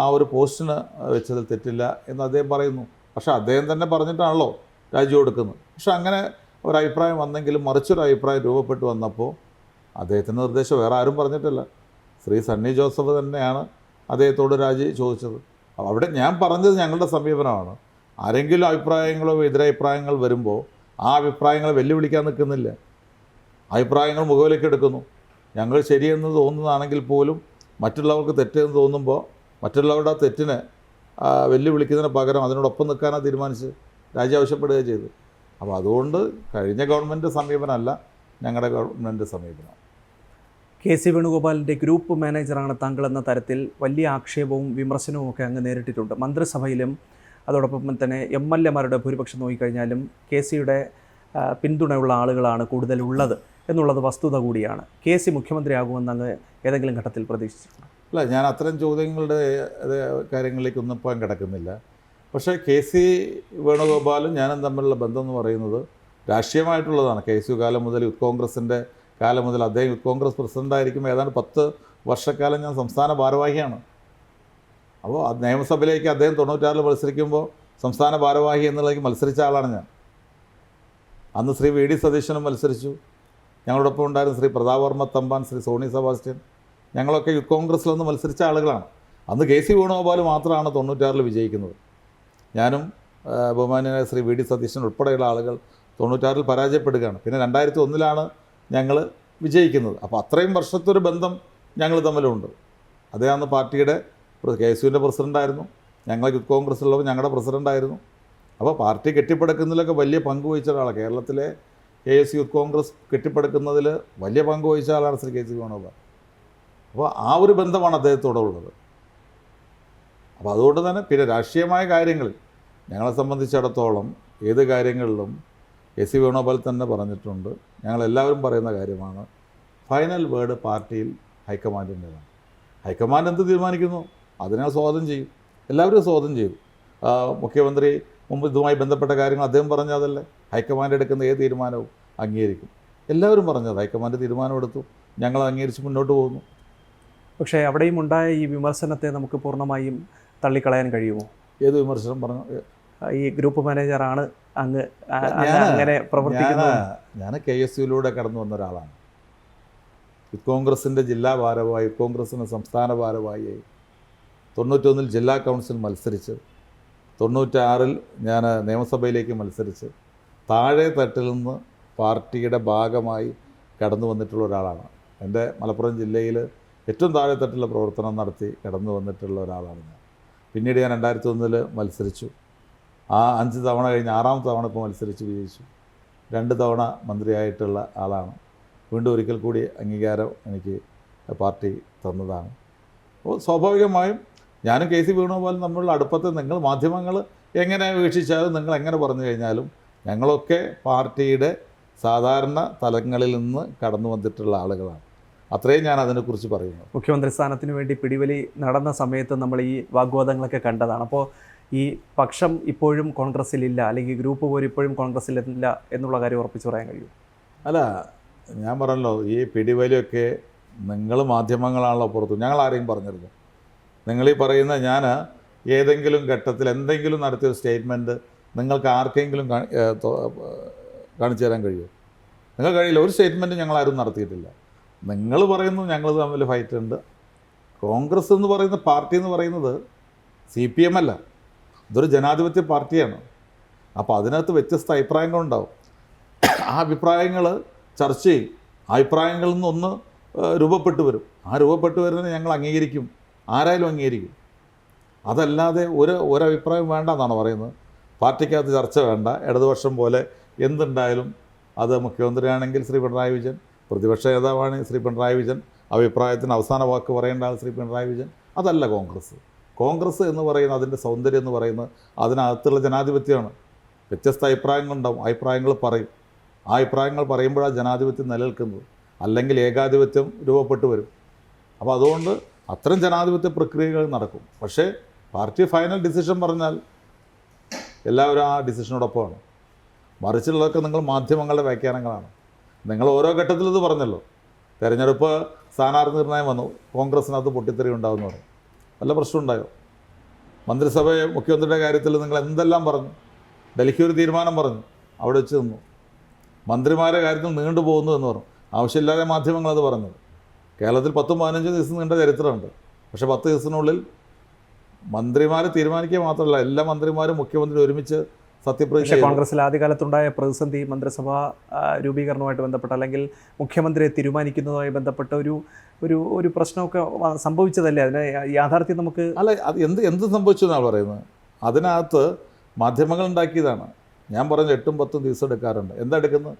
ആ ഒരു പോസ്റ്റിന് വെച്ചതിൽ തെറ്റില്ല എന്ന് അദ്ദേഹം പറയുന്നു. പക്ഷേ അദ്ദേഹം തന്നെ പറഞ്ഞിട്ടാണല്ലോ രാജി കൊടുക്കുന്നത്. പക്ഷേ അങ്ങനെ ഒരു അഭിപ്രായം വന്നെങ്കിലും മറിച്ചൊരു അഭിപ്രായം രൂപപ്പെട്ടു വന്നപ്പോൾ അദ്ദേഹത്തിൻ്റെ നിർദ്ദേശം വേറെ ആരും പറഞ്ഞിട്ടില്ല. ശ്രീ സണ്ണി ജോസഫ് തന്നെയാണ് അദ്ദേഹത്തോട് രാജി ചോദിച്ചത്. അവിടെ ഞാൻ പറഞ്ഞത് ഞങ്ങളുടെ സമീപനമാണ്. ആരെങ്കിലും അഭിപ്രായങ്ങളോ എതിരഭിപ്രായങ്ങൾ വരുമ്പോൾ ആ അഭിപ്രായങ്ങളെ വെല്ലുവിളിക്കാൻ നിൽക്കുന്നില്ല. അഭിപ്രായങ്ങൾ മുഖവിലേക്ക് എടുക്കുന്നു. ഞങ്ങൾ ശരിയെന്ന് തോന്നുന്നതാണെങ്കിൽ പോലും മറ്റുള്ളവർക്ക് തെറ്റെന്ന് തോന്നുമ്പോൾ മറ്റുള്ളവരുടെ തെറ്റിനെ വെല്ലുവിളിക്കുന്നതിന് പകരം അതിനോടൊപ്പം നിൽക്കാനാണ് തീരുമാനിച്ച് രാജി ആവശ്യപ്പെടുകയും ചെയ്തു. അപ്പോൾ അതുകൊണ്ട് കഴിഞ്ഞ ഗവൺമെൻറ് സമീപനമല്ല ഞങ്ങളുടെ ഗവൺമെൻറ് സമീപനം. കെ സി വേണുഗോപാലിൻ്റെ ഗ്രൂപ്പ് മാനേജറാണ് താങ്കളെന്ന തരത്തിൽ വലിയ ആക്ഷേപവും വിമർശനവും ഒക്കെ അങ്ങ് നേരിട്ടിട്ടുണ്ട്. മന്ത്രിസഭയിലും അതോടൊപ്പം തന്നെ MLA-മാരുടെ ഭൂരിപക്ഷം നോക്കിക്കഴിഞ്ഞാലും കെ സിയുടെ പിന്തുണയുള്ള ആളുകളാണ് കൂടുതലുള്ളത് എന്നുള്ളത് വസ്തുത കൂടിയാണ്. കെ സി മുഖ്യമന്ത്രിയാകുമെന്ന് അങ്ങ് ഏതെങ്കിലും ഘട്ടത്തിൽ പ്രതീക്ഷിച്ചിട്ടുണ്ട്? അല്ല, ഞാൻ അത്തരം ചോദ്യങ്ങളുടെ കാര്യങ്ങളിലേക്കൊന്നും പോകാൻ കിടക്കുന്നില്ല. പക്ഷേ കെ സി വേണുഗോപാലും ഞാനും തമ്മിലുള്ള ബന്ധം എന്ന് പറയുന്നത് രാഷ്ട്രീയമായിട്ടുള്ളതാണ്. കെ സി കാലം മുതൽ യൂത്ത് കോൺഗ്രസിൻ്റെ കാലം മുതൽ അദ്ദേഹം യൂത്ത് കോൺഗ്രസ് പ്രസിഡൻ്റായിരിക്കുമ്പോൾ ഏതാണ്ട് 10 വർഷക്കാലം ഞാൻ സംസ്ഥാന ഭാരവാഹിയാണ്. അപ്പോൾ നിയമസഭയിലേക്ക് അദ്ദേഹം 96 മത്സരിക്കുമ്പോൾ സംസ്ഥാന ഭാരവാഹി എന്നുള്ളതിലേക്ക് മത്സരിച്ച ആളാണ് ഞാൻ. അന്ന് ശ്രീ VD സതീശനും മത്സരിച്ചു. ഞങ്ങളോടൊപ്പം ഉണ്ടായിരുന്ന ശ്രീ പ്രതാപ് വർമ്മ തമ്പാൻ, ശ്രീ സോണി സെബാസ്റ്റ്യൻ, ഞങ്ങളൊക്കെ യൂത്ത് കോൺഗ്രസ്സിലൊന്ന് മത്സരിച്ച ആളുകളാണ്. അന്ന് കെ സി വേണുഗോപാൽ മാത്രമാണ് 96 വിജയിക്കുന്നത്. ഞാനും ബഹുമാന്യനായ ശ്രീ VD സതീശൻ ഉൾപ്പെടെയുള്ള ആളുകൾ 96 പരാജയപ്പെടുകയാണ്. പിന്നെ 2001 ഞങ്ങൾ വിജയിക്കുന്നത്. അപ്പോൾ അത്രയും വർഷത്തെ ഒരു ബന്ധം ഞങ്ങൾ തമ്മിലുണ്ട്. അദ്ദേഹം അന്ന് പാർട്ടിയുടെ KSUവിൻ്റെ പ്രസിഡൻ്റായിരുന്നു. ഞങ്ങൾ യൂത്ത് കോൺഗ്രസ്സിലുള്ളവർ ഞങ്ങളുടെ പ്രസിഡൻ്റായിരുന്നു. അപ്പോൾ പാർട്ടി കെട്ടിപ്പടുക്കുന്നതിലൊക്കെ വലിയ പങ്ക് വഹിച്ച ഒരാളാണ്. കേരളത്തിലെ KSU യൂത്ത് കോൺഗ്രസ് കെട്ടിപ്പടുക്കുന്നതിൽ വലിയ പങ്ക് വഹിച്ച ആളാണ് ശ്രീ കെ സി വേണുഗോപാൽ. അപ്പോൾ ആ ഒരു ബന്ധമാണ് അദ്ദേഹത്തോടെ ഉള്ളത്. അപ്പോൾ അതുകൊണ്ട് തന്നെ പിന്നെ രാഷ്ട്രീയമായ കാര്യങ്ങളിൽ ഞങ്ങളെ സംബന്ധിച്ചിടത്തോളം ഏത് കാര്യങ്ങളിലും കെ സി വേണുഗോപാൽ തന്നെ പറഞ്ഞിട്ടുണ്ട്, ഞങ്ങളെല്ലാവരും പറയുന്ന കാര്യമാണ്, ഫൈനൽ വേർഡ് പാർട്ടിയിൽ ഹൈക്കമാൻഡിൻ്റെതാണ്. ഹൈക്കമാൻഡ് എന്ത് തീരുമാനിക്കുന്നു അതിനെ സ്വാഗതം ചെയ്യും. എല്ലാവരും സ്വാഗതം ചെയ്തു. മുഖ്യമന്ത്രി മുമ്പ് ഇതുമായി ബന്ധപ്പെട്ട കാര്യങ്ങൾ അദ്ദേഹം പറഞ്ഞതല്ലേ, ഹൈക്കമാൻഡ് എടുക്കുന്ന ഏത് തീരുമാനവും അംഗീകരിക്കും. എല്ലാവരും പറഞ്ഞത് ഹൈക്കമാൻഡ് തീരുമാനമെടുത്തു, ഞങ്ങൾ അംഗീകരിച്ച് മുന്നോട്ട് പോകുന്നു. പക്ഷേ അവിടെയും ഉണ്ടായ ഈ വിമർശനത്തെ നമുക്ക് പൂർണ്ണമായും തള്ളിക്കളയാൻ കഴിയുമോ? ഏത് വിമർശനം പറഞ്ഞു? ഈ ഗ്രൂപ്പ് മാനേജറാണ് അങ്ങ് അങ്ങനെ പ്രവർത്തിക്കുന്നത്. ഞാൻ KSUവിലൂടെ കടന്നു വന്ന ഒരാളാണ്. യൂത്ത് കോൺഗ്രസിൻ്റെ ജില്ലാ ഭാരവാഹി, യൂത്ത് കോൺഗ്രസിൻ്റെ സംസ്ഥാന ഭാരവാഹിയായി 91 ജില്ലാ കൗൺസിൽ മത്സരിച്ച് 96 ഞാൻ നിയമസഭയിലേക്ക് മത്സരിച്ച് താഴെ തട്ടിൽ നിന്ന് പാർട്ടിയുടെ ഭാഗമായി കടന്നു വന്നിട്ടുള്ള ഒരാളാണ്. എൻ്റെ മലപ്പുറം ജില്ലയിൽ ഏറ്റവും താഴെ തട്ടിലുള്ള പ്രവർത്തനം നടത്തി കടന്നു വന്നിട്ടുള്ള ഒരാളാണ് ഞാൻ. പിന്നീട് ഞാൻ 2001 മത്സരിച്ചു. ആ 5 തവണ കഴിഞ്ഞ് 6ാമത്തെ തവണ ഇപ്പോൾ മത്സരിച്ച് വിജയിച്ചു. 2 തവണ മന്ത്രിയായിട്ടുള്ള ആളാണ്. വീണ്ടും ഒരിക്കൽ കൂടി അംഗീകാരം എനിക്ക് പാർട്ടി തന്നതാണ്. അപ്പോൾ സ്വാഭാവികമായും ഞാനും കെ സി വേണുഗോപാലും തമ്മിലുള്ള അടുപ്പത്തെ നിങ്ങൾ മാധ്യമങ്ങൾ എങ്ങനെ വീക്ഷിച്ചാലും നിങ്ങൾ എങ്ങനെ പറഞ്ഞു കഴിഞ്ഞാലും ഞങ്ങളൊക്കെ പാർട്ടിയുടെ സാധാരണ തലങ്ങളിൽ നിന്ന് കടന്നു വന്നിട്ടുള്ള ആളുകളാണ്. അത്രയും ഞാൻ അതിനെക്കുറിച്ച് പറയുന്നു. മുഖ്യമന്ത്രി സ്ഥാനത്തിന് വേണ്ടി പിടിവലി നടന്ന സമയത്ത് നമ്മൾ ഈ വാഗ്വാദങ്ങളൊക്കെ കണ്ടതാണ്. അപ്പോൾ ഈ പക്ഷം ഇപ്പോഴും കോൺഗ്രസ്സിലില്ല, അല്ലെങ്കിൽ ഗ്രൂപ്പ് പോലും ഇപ്പോഴും കോൺഗ്രസ്സിലില്ല എന്നുള്ള കാര്യം ഉറപ്പിച്ച് പറയാൻ കഴിയും? അല്ല, ഞാൻ പറഞ്ഞല്ലോ, ഈ പിടിവലിയൊക്കെ നിങ്ങൾ മാധ്യമങ്ങളാണല്ലോ പുറത്തു. ഞങ്ങൾ ആരെയും പറഞ്ഞിരുന്നു? നിങ്ങളീ പറയുന്ന ഞാൻ ഏതെങ്കിലും ഘട്ടത്തിൽ എന്തെങ്കിലും നടത്തിയൊരു സ്റ്റേറ്റ്മെൻറ്റ് നിങ്ങൾക്ക് ആർക്കെങ്കിലും കാണിച്ചു തരാൻ കഴിയുമോ? നിങ്ങൾ കഴിയില്ല. ഒരു സ്റ്റേറ്റ്മെൻറ്റ് ഞങ്ങളാരും നടത്തിയിട്ടില്ല. നിങ്ങൾ പറയുന്നു ഞങ്ങൾ തമ്മിൽ ഫൈറ്റ് ഉണ്ട്. കോൺഗ്രസ് എന്ന് പറയുന്ന പാർട്ടി എന്ന് പറയുന്നത് CPM അല്ല, ഇതൊരു ജനാധിപത്യ പാർട്ടിയാണ്. അപ്പോൾ അതിനകത്ത് വ്യത്യസ്ത അഭിപ്രായങ്ങളുണ്ടാവും. ആ അഭിപ്രായങ്ങൾ ചർച്ച ചെയ്യും. ആ അഭിപ്രായങ്ങളിൽ നിന്നൊന്ന് രൂപപ്പെട്ടു വരും. ആ രൂപപ്പെട്ടു വരുന്നതിനെ ഞങ്ങൾ അംഗീകരിക്കും, ആരായാലും അംഗീകരിക്കും. അതല്ലാതെ ഒരഭിപ്രായം വേണ്ട എന്നാണ് പറയുന്നത്. പാർട്ടിക്കകത്ത് ചർച്ച വേണ്ട. ഇടതുപക്ഷം പോലെ എന്തുണ്ടായാലും അത് മുഖ്യമന്ത്രിയാണെങ്കിൽ ശ്രീ പിണറായി വിജയൻ, പ്രതിപക്ഷ നേതാവാണ് ശ്രീ പിണറായി വിജയൻ, അഭിപ്രായത്തിന് അവസാന വാക്ക് പറയേണ്ട ആൾ ശ്രീ പിണറായി വിജയൻ. അതല്ല കോൺഗ്രസ്. കോൺഗ്രസ് എന്ന് പറയുന്നത്, അതിൻ്റെ സൗന്ദര്യം എന്ന് പറയുന്നത് അതിനകത്തുള്ള ജനാധിപത്യമാണ്. വ്യത്യസ്ത അഭിപ്രായങ്ങളുണ്ടാവും, അഭിപ്രായങ്ങൾ പറയും. ആ അഭിപ്രായങ്ങൾ പറയുമ്പോഴാണ് ജനാധിപത്യം നിലനിൽക്കുന്നത്. അല്ലെങ്കിൽ ഏകാധിപത്യം രൂപപ്പെട്ടു വരും. അപ്പോൾ അതുകൊണ്ട് അത്തരം ജനാധിപത്യ പ്രക്രിയകൾ നടക്കും. പക്ഷേ പാർട്ടി ഫൈനൽ ഡിസിഷൻ പറഞ്ഞാൽ എല്ലാവരും ആ ഡിസിഷനോടൊപ്പമാണ്. മറിച്ചുള്ളതൊക്കെ നിങ്ങൾ മാധ്യമങ്ങളുടെ വ്യാഖ്യാനങ്ങളാണ്. നിങ്ങൾ ഓരോ ഘട്ടത്തിലും ഇത് പറഞ്ഞല്ലോ. തെരഞ്ഞെടുപ്പ് സ്ഥാനാർത്ഥി നിർണ്ണയം വന്നു, കോൺഗ്രസിനകത്ത് പൊട്ടിത്തെറി ഉണ്ടാകുമെന്ന് പറഞ്ഞു. വല്ല പ്രശ്നമുണ്ടായോ? മന്ത്രിസഭ മുഖ്യമന്ത്രിയുടെ കാര്യത്തിൽ നിങ്ങൾ എന്തെല്ലാം പറഞ്ഞു? ഡൽഹി ഒരു തീരുമാനം പറഞ്ഞു, അവിടെ വെച്ച് നിന്നു. മന്ത്രിമാരുടെ കാര്യത്തിൽ നീണ്ടു പോകുന്നു എന്ന് പറഞ്ഞു. ആവശ്യമില്ലാതെ മാധ്യമങ്ങൾ അത് പറഞ്ഞത്. കേരളത്തിൽ 10-15 ദിവസം നീണ്ട ചരിത്രമുണ്ട്. പക്ഷേ 10 ദിവസത്തിനുള്ളിൽ മന്ത്രിമാർ തീരുമാനിക്കുക മാത്രമല്ല, എല്ലാ മന്ത്രിമാരും മുഖ്യമന്ത്രി ഒരുമിച്ച് സത്യപ്രതിജ്ഞ പക്ഷേ ചെയ്തു. കോൺഗ്രസിൽ ആദ്യകാലത്തുണ്ടായ പ്രതിസന്ധി മന്ത്രിസഭാ രൂപീകരണവുമായിട്ട് ബന്ധപ്പെട്ട് അല്ലെങ്കിൽ മുഖ്യമന്ത്രിയെ തീരുമാനിക്കുന്നതുമായി ബന്ധപ്പെട്ട ഒരു പ്രശ്നമൊക്കെ സംഭവിച്ചതല്ലേ? അതിന് യാഥാർത്ഥ്യം നമുക്ക് അല്ല, അത് എന്ത് സംഭവിച്ചു എന്നാണ് പറയുന്നത്. അതിനകത്ത് മാധ്യമങ്ങൾ ഉണ്ടാക്കിയതാണ്. ഞാൻ പറഞ്ഞ 8-10 ദിവസം എടുക്കാറുണ്ട്. എന്താ എടുക്കുന്നത്?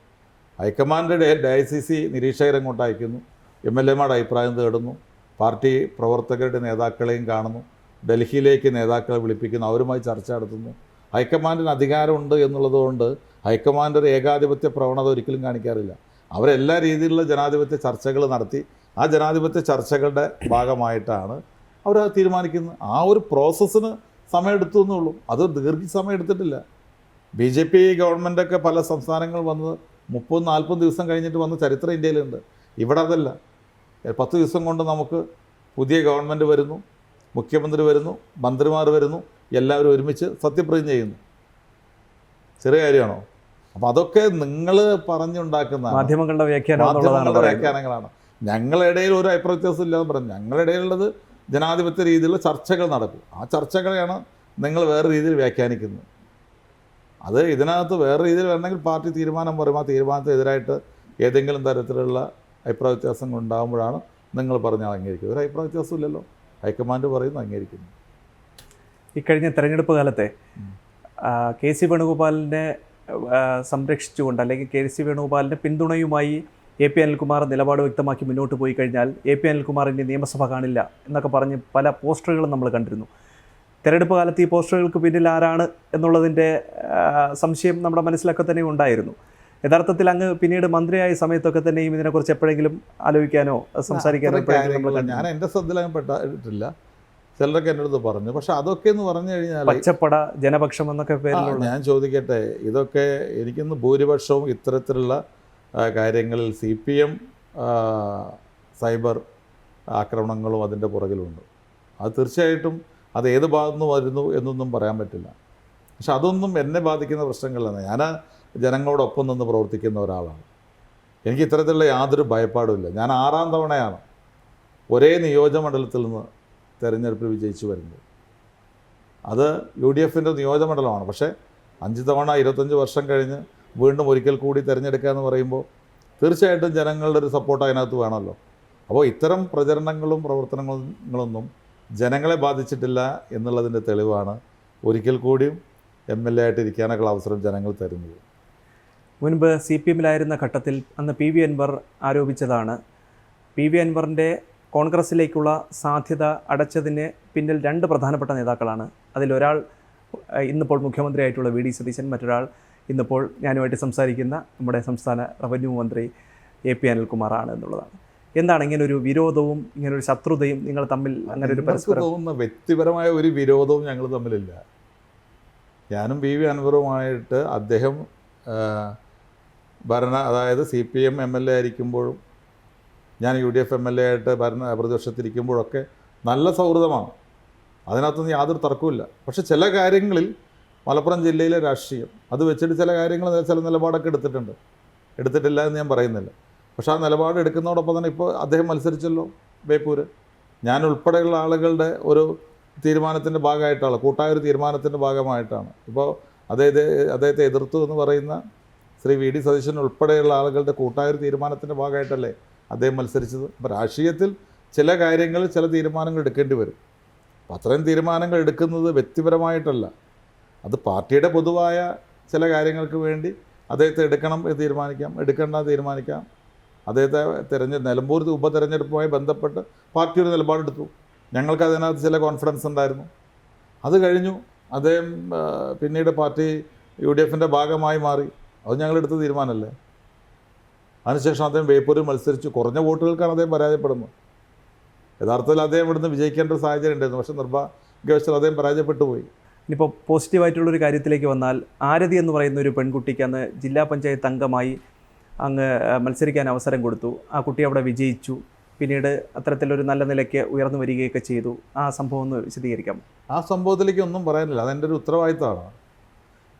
ഹൈക്കമാൻഡ് DICC നിരീക്ഷകരെ അങ്ങോട്ട് അയക്കുന്നു, MLA മാരുടെ അഭിപ്രായം തേടുന്നു, പാർട്ടി പ്രവർത്തകരുടെ നേതാക്കളെയും കാണുന്നു, ഡൽഹിയിലേക്ക് നേതാക്കളെ വിളിപ്പിക്കുന്നു, അവരുമായി ചർച്ച നടത്തുന്നു. ഹൈക്കമാൻഡിന് അധികാരമുണ്ട് എന്നുള്ളതുകൊണ്ട് ഹൈക്കമാൻഡ് ഒരു ഏകാധിപത്യ പ്രവണത ഒരിക്കലും കാണിക്കാറില്ല. അവരെല്ലാ രീതിയിലുള്ള ജനാധിപത്യ ചർച്ചകൾ നടത്തി ആ ജനാധിപത്യ ചർച്ചകളുടെ ഭാഗമായിട്ടാണ് അവർ തീരുമാനിക്കുന്നത്. ആ ഒരു പ്രോസസ്സിന് സമയമെടുത്തു എന്നുള്ളൂ. അത് സമയം എടുത്തിട്ടില്ല. BJP ഗവൺമെൻറ്റൊക്കെ പല സംസ്ഥാനങ്ങൾ വന്നത് 30-40 ദിവസം കഴിഞ്ഞിട്ട് വന്ന ചരിത്രം ഇന്ത്യയിലുണ്ട്. ഇവിടെ അതല്ല. 10 ദിവസം കൊണ്ട് നമുക്ക് പുതിയ ഗവൺമെൻറ് വരുന്നു, മുഖ്യമന്ത്രി വരുന്നു, മന്ത്രിമാർ വരുന്നു, എല്ലാവരും ഒരുമിച്ച് സത്യപ്രതിജ്ഞ ചെയ്യുന്നു. ചെറിയ കാര്യമാണോ? അപ്പോൾ അതൊക്കെ നിങ്ങൾ പറഞ്ഞുണ്ടാക്കുന്ന മാധ്യമങ്ങളുടെ വ്യാഖ്യാനങ്ങളാണ്. ഞങ്ങളിടയിൽ ഒരു അഭിപ്രായ വ്യത്യാസം ഇല്ലാന്ന് പറഞ്ഞു. ഞങ്ങളിടയിലുള്ളത് ജനാധിപത്യ രീതിയിലുള്ള ചർച്ചകൾ നടക്കും. ആ ചർച്ചകളെയാണ് നിങ്ങൾ വേറെ രീതിയിൽ വ്യാഖ്യാനിക്കുന്നത്. അത് ഇതിനകത്ത് വേറെ രീതിയിൽ വരണമെങ്കിൽ പാർട്ടി തീരുമാനം പറയും. ആ തീരുമാനത്തിനെതിരായിട്ട് ഏതെങ്കിലും തരത്തിലുള്ള അഭിപ്രായ വ്യത്യാസങ്ങൾ ഉണ്ടാകുമ്പോഴാണ് നിങ്ങൾ പറഞ്ഞാൽ അംഗീകരിക്കുന്നത്. ഒരു അഭിപ്രായ വ്യത്യാസം ഇല്ലല്ലോ. ഹൈക്കമാൻഡ് പറയുന്നു, അംഗീകരിക്കുന്നു. ഇക്കഴിഞ്ഞ തെരഞ്ഞെടുപ്പ് കാലത്തെ KC വേണുഗോപാലിനെ സംരക്ഷിച്ചുകൊണ്ട് അല്ലെങ്കിൽ KC വേണുഗോപാലിൻ്റെ പിന്തുണയുമായി AP അനിൽകുമാർ നിലപാട് വ്യക്തമാക്കി മുന്നോട്ട് പോയി കഴിഞ്ഞാൽ AP അനിൽകുമാറിൻ്റെ നിയമസഭ കാണില്ല എന്നൊക്കെ പറഞ്ഞ് പല പോസ്റ്ററുകളും നമ്മൾ കണ്ടിരുന്നു. തെരഞ്ഞെടുപ്പ് കാലത്ത് ഈ പോസ്റ്ററുകൾക്ക് പിന്നിൽ ആരാണ് എന്നുള്ളതിൻ്റെ സംശയം നമ്മുടെ മനസ്സിലൊക്കെ തന്നെ ഉണ്ടായിരുന്നു. യഥാർത്ഥത്തിൽ അങ്ങ് പിന്നീട് മന്ത്രിയായ സമയത്തൊക്കെ തന്നെയും ഇതിനെക്കുറിച്ച് എപ്പോഴെങ്കിലും ആലോചിക്കാനോ സംസാരിക്കാനോ ഞാൻ എൻ്റെ ശ്രദ്ധയിലങ്ങ് പെട്ടിട്ടില്ല. ചിലരൊക്കെ എൻ്റെ അടുത്ത് പറഞ്ഞു. പക്ഷെ അതൊക്കെ എന്ന് പറഞ്ഞു കഴിഞ്ഞാൽ പച്ചപ്പട ജനപക്ഷം എന്നൊക്കെ പേരിലുള്ള ഞാൻ ചോദിക്കട്ടെ, ഇതൊക്കെ എനിക്കിന്ന് ഭൂരിപക്ഷവും ഇത്തരത്തിലുള്ള കാര്യങ്ങളിൽ CPM സൈബർ ആക്രമണങ്ങളും അതിൻ്റെ പുറകിലുണ്ട്. അത് തീർച്ചയായിട്ടും അത് ഏത് ഭാഗത്തു നിന്ന് വരുന്നു എന്നൊന്നും പറയാൻ പറ്റില്ല. പക്ഷെ അതൊന്നും എന്നെ ബാധിക്കുന്ന പ്രശ്നങ്ങളാണ്. ഞാൻ ജനങ്ങളോടൊപ്പം നിന്ന് പ്രവർത്തിക്കുന്ന ഒരാളാണ്. എനിക്ക് ഇത്തരത്തിലുള്ള യാതൊരു ഭയപ്പാടുമില്ല. ഞാൻ 6ാം തവണയാണ് ഒരേ നിയോജകമണ്ഡലത്തിൽ നിന്ന് തെരഞ്ഞെടുപ്പിൽ വിജയിച്ചു വരുന്നത്. അത് UDFൻ്റെ നിയോജകമണ്ഡലമാണ്. പക്ഷേ 5 തവണ 25 വർഷം കഴിഞ്ഞ് വീണ്ടും ഒരിക്കൽ കൂടി തിരഞ്ഞെടുക്കുക എന്ന് പറയുമ്പോൾ തീർച്ചയായിട്ടും ജനങ്ങളുടെ ഒരു സപ്പോർട്ട് അതിനകത്ത് വേണമല്ലോ. അപ്പോൾ ഇത്തരം പ്രചരണങ്ങളും പ്രവർത്തനങ്ങളൊന്നും ജനങ്ങളെ ബാധിച്ചിട്ടില്ല എന്നുള്ളതിൻ്റെ തെളിവാണ് ഒരിക്കൽ കൂടിയും MLA ആയിട്ട് ഇരിക്കാനൊക്കെയുള്ള അവസരം ജനങ്ങൾ തരുന്നത്. മുൻപ് CPMലായിരുന്ന ഘട്ടത്തിൽ അന്ന് PV അൻവർ ആരോപിച്ചതാണ്, PV അൻവറിൻ്റെ കോൺഗ്രസ്സിലേക്കുള്ള സാധ്യത അടച്ചതിന് പിന്നിൽ 2 പ്രധാനപ്പെട്ട നേതാക്കളാണ്. അതിലൊരാൾ ഇന്നിപ്പോൾ മുഖ്യമന്ത്രിയായിട്ടുള്ള VD സതീശൻ, മറ്റൊരാൾ ഇന്നിപ്പോൾ ഞാനുമായിട്ട് സംസാരിക്കുന്ന നമ്മുടെ സംസ്ഥാന റവന്യൂ മന്ത്രി AP അനിൽകുമാറാണ് എന്നുള്ളതാണ്. എന്താണ് ഇങ്ങനൊരു വിരോധവും ഇങ്ങനൊരു ശത്രുതയും നിങ്ങൾ തമ്മിൽ അങ്ങനെ ഒരു പരസ്പരം തോന്നുന്ന വ്യക്തിപരമായ ഒരു വിരോധവും ഞങ്ങൾ തമ്മിലില്ല. ഞാനും PV അൻവറുമായിട്ട് അദ്ദേഹം അതായത് CPM MLA ആയിരിക്കുമ്പോഴും ഞാൻ UDF MLA ആയിട്ട് പ്രതിപക്ഷത്തിരിക്കുമ്പോഴൊക്കെ നല്ല സൗഹൃദമാണ്. അതിനകത്തൊന്നും യാതൊരു തർക്കവുമില്ല. പക്ഷെ ചില കാര്യങ്ങളിൽ മലപ്പുറം ജില്ലയിലെ രാഷ്ട്രീയം അത് വെച്ചിട്ട് ചില കാര്യങ്ങൾ ചില നിലപാടൊക്കെ എടുത്തിട്ടില്ല എന്ന് ഞാൻ പറയുന്നില്ല. പക്ഷേ ആ നിലപാട് എടുക്കുന്നതോടൊപ്പം തന്നെ ഇപ്പോൾ അദ്ദേഹം മത്സരിച്ചല്ലോ ബേപ്പൂര്. ഞാൻ ഉൾപ്പെടെയുള്ള ആളുകളുടെ ഒരു തീരുമാനത്തിൻ്റെ ഭാഗമായിട്ടാണ്, കൂട്ടായൊരു തീരുമാനത്തിൻ്റെ ഭാഗമായിട്ടാണ്. ഇപ്പോൾ അദ്ദേഹത്തെ എതിർത്തു എന്ന് പറയുന്ന ശ്രീ VD സതീശൻ ഉൾപ്പെടെയുള്ള ആളുകളുടെ കൂട്ടായൊരു തീരുമാനത്തിൻ്റെ ഭാഗമായിട്ടല്ലേ അദ്ദേഹം മത്സരിച്ചത്. അപ്പോൾ രാഷ്ട്രീയത്തിൽ ചില കാര്യങ്ങൾ ചില തീരുമാനങ്ങൾ എടുക്കേണ്ടി വരും. അപ്പോൾ അത്രയും തീരുമാനങ്ങൾ എടുക്കുന്നത് വ്യക്തിപരമായിട്ടല്ല, അത് പാർട്ടിയുടെ പൊതുവായ ചില കാര്യങ്ങൾക്ക് വേണ്ടി അദ്ദേഹത്തെ എടുക്കണം എന്ന് തീരുമാനിക്കാം, എടുക്കേണ്ട തീരുമാനിക്കാം. അദ്ദേഹത്തെ നിലമ്പൂർ ഉപതെരഞ്ഞെടുപ്പുമായി ബന്ധപ്പെട്ട് പാർട്ടി ഒരു നിലപാടെടുത്തു. ഞങ്ങൾക്ക് അതിനകത്ത് ചില കോൺഫിഡൻസ് ഉണ്ടായിരുന്നു. അത് കഴിഞ്ഞു അദ്ദേഹം പിന്നീട് പാർട്ടി UDFൻ്റെ ഭാഗമായി മാറി. അത് ഞങ്ങളെടുത്ത തീരുമാനമല്ലേ. അതിനുശേഷം അദ്ദേഹം ബേപ്പൂരിൽ മത്സരിച്ചു. കുറഞ്ഞ വോട്ടുകൾക്കാണ് അദ്ദേഹം പരാജയപ്പെടുന്നത്. യഥാർത്ഥത്തിൽ അദ്ദേഹം ഇവിടുന്ന് വിജയിക്കേണ്ട ഒരു സാഹചര്യം ഉണ്ടായിരുന്നു. പക്ഷേ നിർഭാഗ്യവശാൽ അദ്ദേഹം പരാജയപ്പെട്ടു പോയി. ഇനിയിപ്പോൾ പോസിറ്റീവായിട്ടുള്ളൊരു കാര്യത്തിലേക്ക് വന്നാൽ, ആരതി എന്ന് പറയുന്ന ഒരു പെൺകുട്ടിക്ക് അന്ന് ജില്ലാ പഞ്ചായത്ത് അംഗമായി അങ്ങ് മത്സരിക്കാൻ അവസരം കൊടുത്തു. ആ കുട്ടി അവിടെ വിജയിച്ചു. പിന്നീട് അത്തരത്തിലൊരു നല്ല നിലയ്ക്ക് ഉയർന്നു വരികയൊക്കെ ചെയ്തു. ആ സംഭവം ഒന്ന് വിശദീകരിക്കാം. ആ സംഭവത്തിലേക്ക് ഒന്നും പറയാനില്ല. അതെൻ്റെ ഒരു ഉത്തരവാദിത്തമാണ്.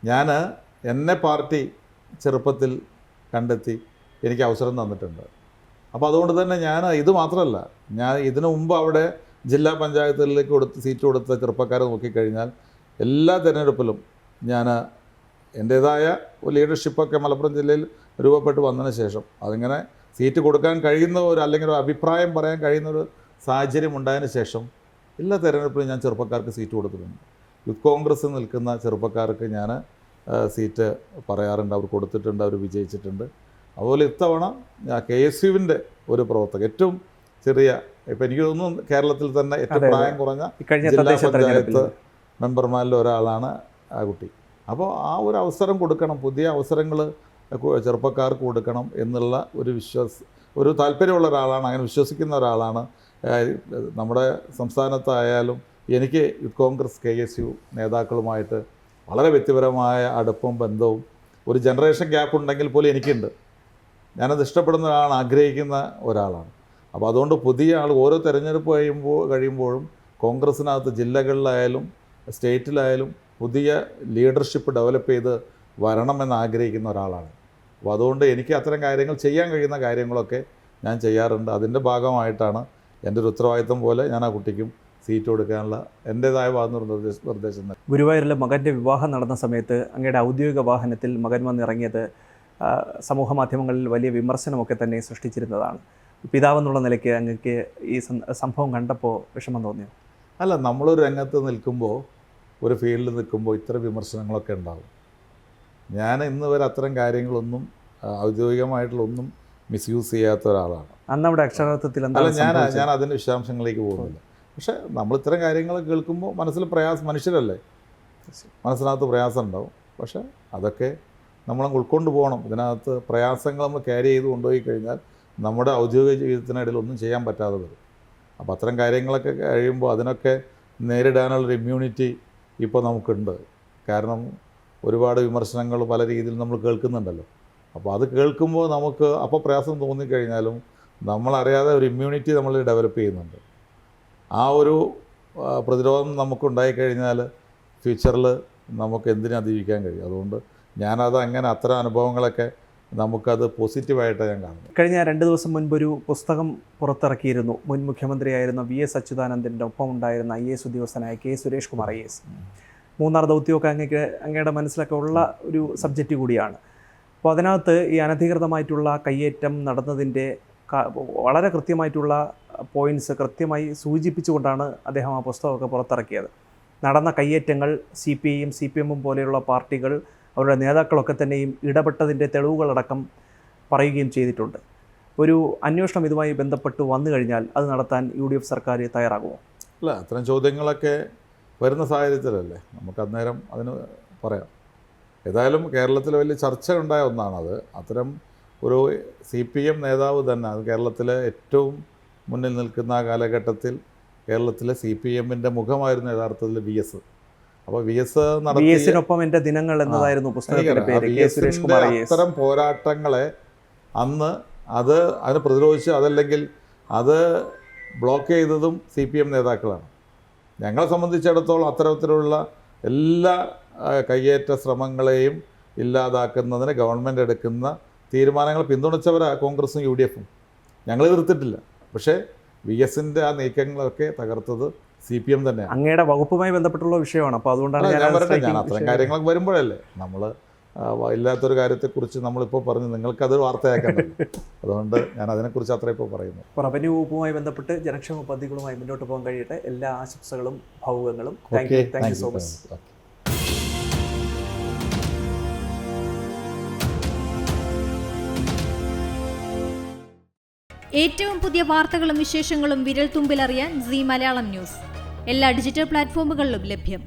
എന്നെ പാർട്ടി ചെറുപ്പത്തിൽ കണ്ടെത്തി എനിക്ക് അവസരം തന്നിട്ടുണ്ട്. അപ്പോൾ അതുകൊണ്ട് തന്നെ ഇത് മാത്രമല്ല, ഞാൻ ഇതിനു മുമ്പ് അവിടെ ജില്ലാ പഞ്ചായത്തിലേക്ക് സീറ്റ് കൊടുത്ത ചെറുപ്പക്കാരെ നോക്കിക്കഴിഞ്ഞാൽ എല്ലാ തിരഞ്ഞെടുപ്പിലും ഞാൻ എൻ്റേതായ ഒരു ലീഡർഷിപ്പൊക്കെ മലപ്പുറം ജില്ലയിൽ രൂപപ്പെട്ട് വന്നതിന് ശേഷം അതിങ്ങനെ സീറ്റ് കൊടുക്കാൻ കഴിയുന്ന അല്ലെങ്കിൽ ഒരു അഭിപ്രായം പറയാൻ കഴിയുന്ന ഒരു സാഹചര്യം ഉണ്ടായതിന് ശേഷം എല്ലാ തെരഞ്ഞെടുപ്പിലും ഞാൻ ചെറുപ്പക്കാർക്ക് സീറ്റ് കൊടുത്തിട്ടുണ്ട്. യൂത്ത് കോൺഗ്രസ് നിൽക്കുന്ന ചെറുപ്പക്കാർക്ക് ഞാൻ സീറ്റ് പറയാറുണ്ട്, അവർ കൊടുത്തിട്ടുണ്ട്, അവർ വിജയിച്ചിട്ടുണ്ട്. അതുപോലെ ഇത്തവണ KSUവിൻ്റെ ഒരു പ്രവർത്തകർ, ഏറ്റവും ചെറിയ, ഇപ്പം എനിക്ക് തോന്നുന്നു കേരളത്തിൽ തന്നെ ഏറ്റവും പ്രായം കുറഞ്ഞ ജില്ലാ പഞ്ചായത്ത് മെമ്പർമാരിൽ ഒരാളാണ് ആ കുട്ടി. അപ്പോൾ ആ ഒരു അവസരം കൊടുക്കണം, പുതിയ അവസരങ്ങൾ ചെറുപ്പക്കാർക്ക് കൊടുക്കണം എന്നുള്ള ഒരു താല്പര്യമുള്ള ഒരാളാണ്, അങ്ങനെ വിശ്വസിക്കുന്ന ഒരാളാണ്. നമ്മുടെ സംസ്ഥാനത്തായാലും എനിക്ക് യൂത്ത് കോൺഗ്രസ് KSU നേതാക്കളുമായിട്ട് വളരെ വ്യക്തിപരമായ അടുപ്പവും ബന്ധവും ഒരു ജനറേഷൻ ഗ്യാപ്പ് ഉണ്ടെങ്കിൽ പോലും എനിക്കുണ്ട്. ഞാനത് ഇഷ്ടപ്പെടുന്ന ഒരാളാണ്, ആഗ്രഹിക്കുന്ന ഒരാളാണ്. അപ്പോൾ അതുകൊണ്ട് പുതിയ ആൾ ഓരോ തെരഞ്ഞെടുപ്പ് കഴിയുമ്പോഴും കോൺഗ്രസ്സിനകത്ത് ജില്ലകളിലായാലും സ്റ്റേറ്റിലായാലും പുതിയ ലീഡർഷിപ്പ് ഡെവലപ്പ് ചെയ്ത് വരണമെന്ന് ആഗ്രഹിക്കുന്ന ഒരാളാണ്. അപ്പോൾ അതുകൊണ്ട് എനിക്ക് അത്തരം കാര്യങ്ങൾ ചെയ്യാൻ കഴിയുന്ന കാര്യങ്ങളൊക്കെ ഞാൻ ചെയ്യാറുണ്ട്. അതിൻ്റെ ഭാഗമായിട്ടാണ് എൻ്റെ ഒരു ഉത്തരവാദിത്വം പോലെ ഞാൻ ആ കുട്ടിക്കും സീറ്റ് കൊടുക്കാനുള്ള എൻ്റേതായ നിർദ്ദേശം. ഗുരുവായൂരിലെ മകൻ്റെ വിവാഹം നടന്ന സമയത്ത് അങ്ങയുടെ ഔദ്യോഗിക വാഹനത്തിൽ മകൻ വന്നിറങ്ങിയത് സമൂഹ മാധ്യമങ്ങളിൽ വലിയ വിമർശനമൊക്കെ തന്നെ സൃഷ്ടിച്ചിരുന്നതാണ്. പിതാവെന്നുള്ള നിലയ്ക്ക് അങ്ങക്ക് ഈ സംഭവം കണ്ടപ്പോൾ വിഷമം തോന്നിയോ? അല്ല, നമ്മളൊരു രംഗത്ത് നിൽക്കുമ്പോൾ, ഒരു ഫീൽഡിൽ നിൽക്കുമ്പോൾ ഇത്തരം വിമർശനങ്ങളൊക്കെ ഉണ്ടാകും. ഞാൻ ഇന്ന് വരെ അത്തരം കാര്യങ്ങളൊന്നും ഔദ്യോഗികമായിട്ടുള്ളൊന്നും മിസ്യൂസ് ചെയ്യാത്ത ഒരാളാണ്. അന്ന് അവിടെ അക്ഷരാർത്ഥത്തിൽ അല്ല, ഞാൻ അതിൻ്റെ വിശദാംശങ്ങളിലേക്ക് പോകുന്നില്ല. പക്ഷേ നമ്മൾ ഇത്തരം കാര്യങ്ങൾ കേൾക്കുമ്പോൾ മനസ്സിൽ മനുഷ്യരല്ലേ, മനസ്സിനകത്ത് പ്രയാസം ഉണ്ടാവും. പക്ഷേ അതൊക്കെ നമ്മൾ ഉൾക്കൊണ്ട് പോകണം. ഇതിനകത്ത് പ്രയാസങ്ങൾ നമ്മൾ ക്യാരി ചെയ്ത് കൊണ്ടുപോയി കഴിഞ്ഞാൽ നമ്മുടെ ഔദ്യോഗിക ജീവിതത്തിനിടയിൽ ഒന്നും ചെയ്യാൻ പറ്റാതെ വരും. അപ്പോൾ അത്തരം കാര്യങ്ങളൊക്കെ കഴിയുമ്പോൾ അതിനൊക്കെ നേരിടാനുള്ളൊരു ഇമ്മ്യൂണിറ്റി ഇപ്പോൾ നമുക്കുണ്ട്. കാരണം ഒരുപാട് വിമർശനങ്ങൾ പല രീതിയിൽ നമ്മൾ കേൾക്കുന്നുണ്ടല്ലോ. അപ്പോൾ അത് കേൾക്കുമ്പോൾ നമുക്ക് അപ്പോൾ പ്രയാസം തോന്നിക്കഴിഞ്ഞാലും നമ്മളറിയാതെ ഒരു ഇമ്മ്യൂണിറ്റി നമ്മൾ ഡെവലപ്പ് ചെയ്യുന്നുണ്ട്. ആ ഒരു പ്രതിരോധം നമുക്കുണ്ടായിക്കഴിഞ്ഞാൽ ഫ്യൂച്ചറിൽ നമുക്ക് എന്തിനും അതിജീവിക്കാൻ കഴിയും. അതുകൊണ്ട് ഞാനത് അങ്ങനെ അത്തരം അനുഭവങ്ങളൊക്കെ നമുക്കത് പോസിറ്റീവായിട്ടാണ് ഞാൻ കാണുന്നത്. കഴിഞ്ഞ 2 ദിവസം മുൻപൊരു പുസ്തകം പുറത്തിറക്കിയിരുന്നു. മുൻ മുഖ്യമന്ത്രിയായിരുന്ന VS അച്യുതാനന്ദൻ്റെ ഒപ്പം ഉണ്ടായിരുന്ന IAS ഉദ്യോഗസ്ഥനായ K. സുരേഷ് കുമാർ IAS. മൂന്നാർ ദൗത്യമൊക്കെ അങ്ങയുടെ മനസ്സിലൊക്കെ ഉള്ള ഒരു സബ്ജക്റ്റ് കൂടിയാണ്. അപ്പോൾ അതിനകത്ത് ഈ അനധികൃതമായിട്ടുള്ള കയ്യേറ്റം നടന്നതിൻ്റെ വളരെ കൃത്യമായിട്ടുള്ള പോയിൻറ്റ്സ് കൃത്യമായി സൂചിപ്പിച്ചുകൊണ്ടാണ് അദ്ദേഹം ആ പുസ്തകമൊക്കെ പുറത്തിറക്കിയത്. നടന്ന കയ്യേറ്റങ്ങൾ CPIയും CPMും പോലെയുള്ള പാർട്ടികൾ അവരുടെ നേതാക്കളൊക്കെ തന്നെയും ഇടപെട്ടതിൻ്റെ തെളിവുകളടക്കം പറയുകയും ചെയ്തിട്ടുണ്ട്. ഒരു അന്വേഷണം ഇതുമായി ബന്ധപ്പെട്ട് വന്നു കഴിഞ്ഞാൽ അത് നടത്താൻ UDF സർക്കാർ തയ്യാറാകുമോ? അല്ല, അത്തരം ചോദ്യങ്ങളൊക്കെ വരുന്ന സാഹചര്യത്തിലല്ലേ നമുക്ക് അന്നേരം അതിന് പറയാം. ഏതായാലും കേരളത്തിൽ വലിയ ചർച്ച ഉണ്ടായ ഒന്നാണത്. അത്തരം ഒരു CPM നേതാവ് തന്നെ, അത് കേരളത്തിലെ ഏറ്റവും മുന്നിൽ നിൽക്കുന്ന ആ കാലഘട്ടത്തിൽ കേരളത്തിലെ CPMൻ്റെ മുഖമായിരുന്നു യഥാർത്ഥത്തിൽ VS. അപ്പോൾ VSനൊപ്പം എൻ്റെ ദിനങ്ങൾ എന്നതായിരുന്നു പുസ്തകത്തിൻ്റെ പേര്. K. സുരേഷ് കുമാർ IAS. അത്തരം പോരാട്ടങ്ങളെ അന്ന് അതിന് പ്രതിരോധിച്ച് അതല്ലെങ്കിൽ അത് ബ്ലോക്ക് ചെയ്തതും CPM നേതാക്കളാണ്. ഞങ്ങളെ സംബന്ധിച്ചിടത്തോളം അത്തരത്തിലുള്ള എല്ലാ കയ്യേറ്റ ശ്രമങ്ങളെയും ഇല്ലാതാക്കുന്നതിന് ഗവൺമെൻറ് എടുക്കുന്ന തീരുമാനങ്ങൾ പിന്തുണച്ചവരാണ് കോൺഗ്രസും UDFും. ഞങ്ങൾ എതിർത്തിട്ടില്ല. പക്ഷേ VSൻ്റെ ആ നീക്കങ്ങളൊക്കെ തകർത്തത് CPM തന്നെയാണ്. അങ്ങയുടെ വകുപ്പുമായി ബന്ധപ്പെട്ടുള്ള വിഷയമാണ്. അപ്പോൾ അതുകൊണ്ടാണ് ഞാൻ അത്തരം കാര്യങ്ങളൊക്കെ വരുമ്പോഴല്ലേ നമ്മൾ ഇല്ലാത്തൊരു കാര്യത്തെക്കുറിച്ച് നമ്മളിപ്പോൾ പറഞ്ഞു നിങ്ങൾക്കത് വാർത്തയാക്കേണ്ടത്. അതുകൊണ്ട് ഞാൻ അതിനെക്കുറിച്ച് അത്ര ഇപ്പോൾ പറയുന്നു. റവന്യൂ വകുപ്പുമായി ബന്ധപ്പെട്ട് ജനക്ഷേമ പദ്ധതികളുമായി മുന്നോട്ട് പോകാൻ കഴിയട്ടെ. എല്ലാ ആശംസകളും ഭാവുകങ്ങളും. Thank you so much. ഏറ്റവും പുതിയ വാർത്തകളും വിശേഷങ്ങളും വിരൽ തുമ്പിലറിയാൻ Zee മലയാളം ന്യൂസ് എല്ലാ ഡിജിറ്റൽ പ്ലാറ്റ്ഫോമുകളിലും ലഭ്യം.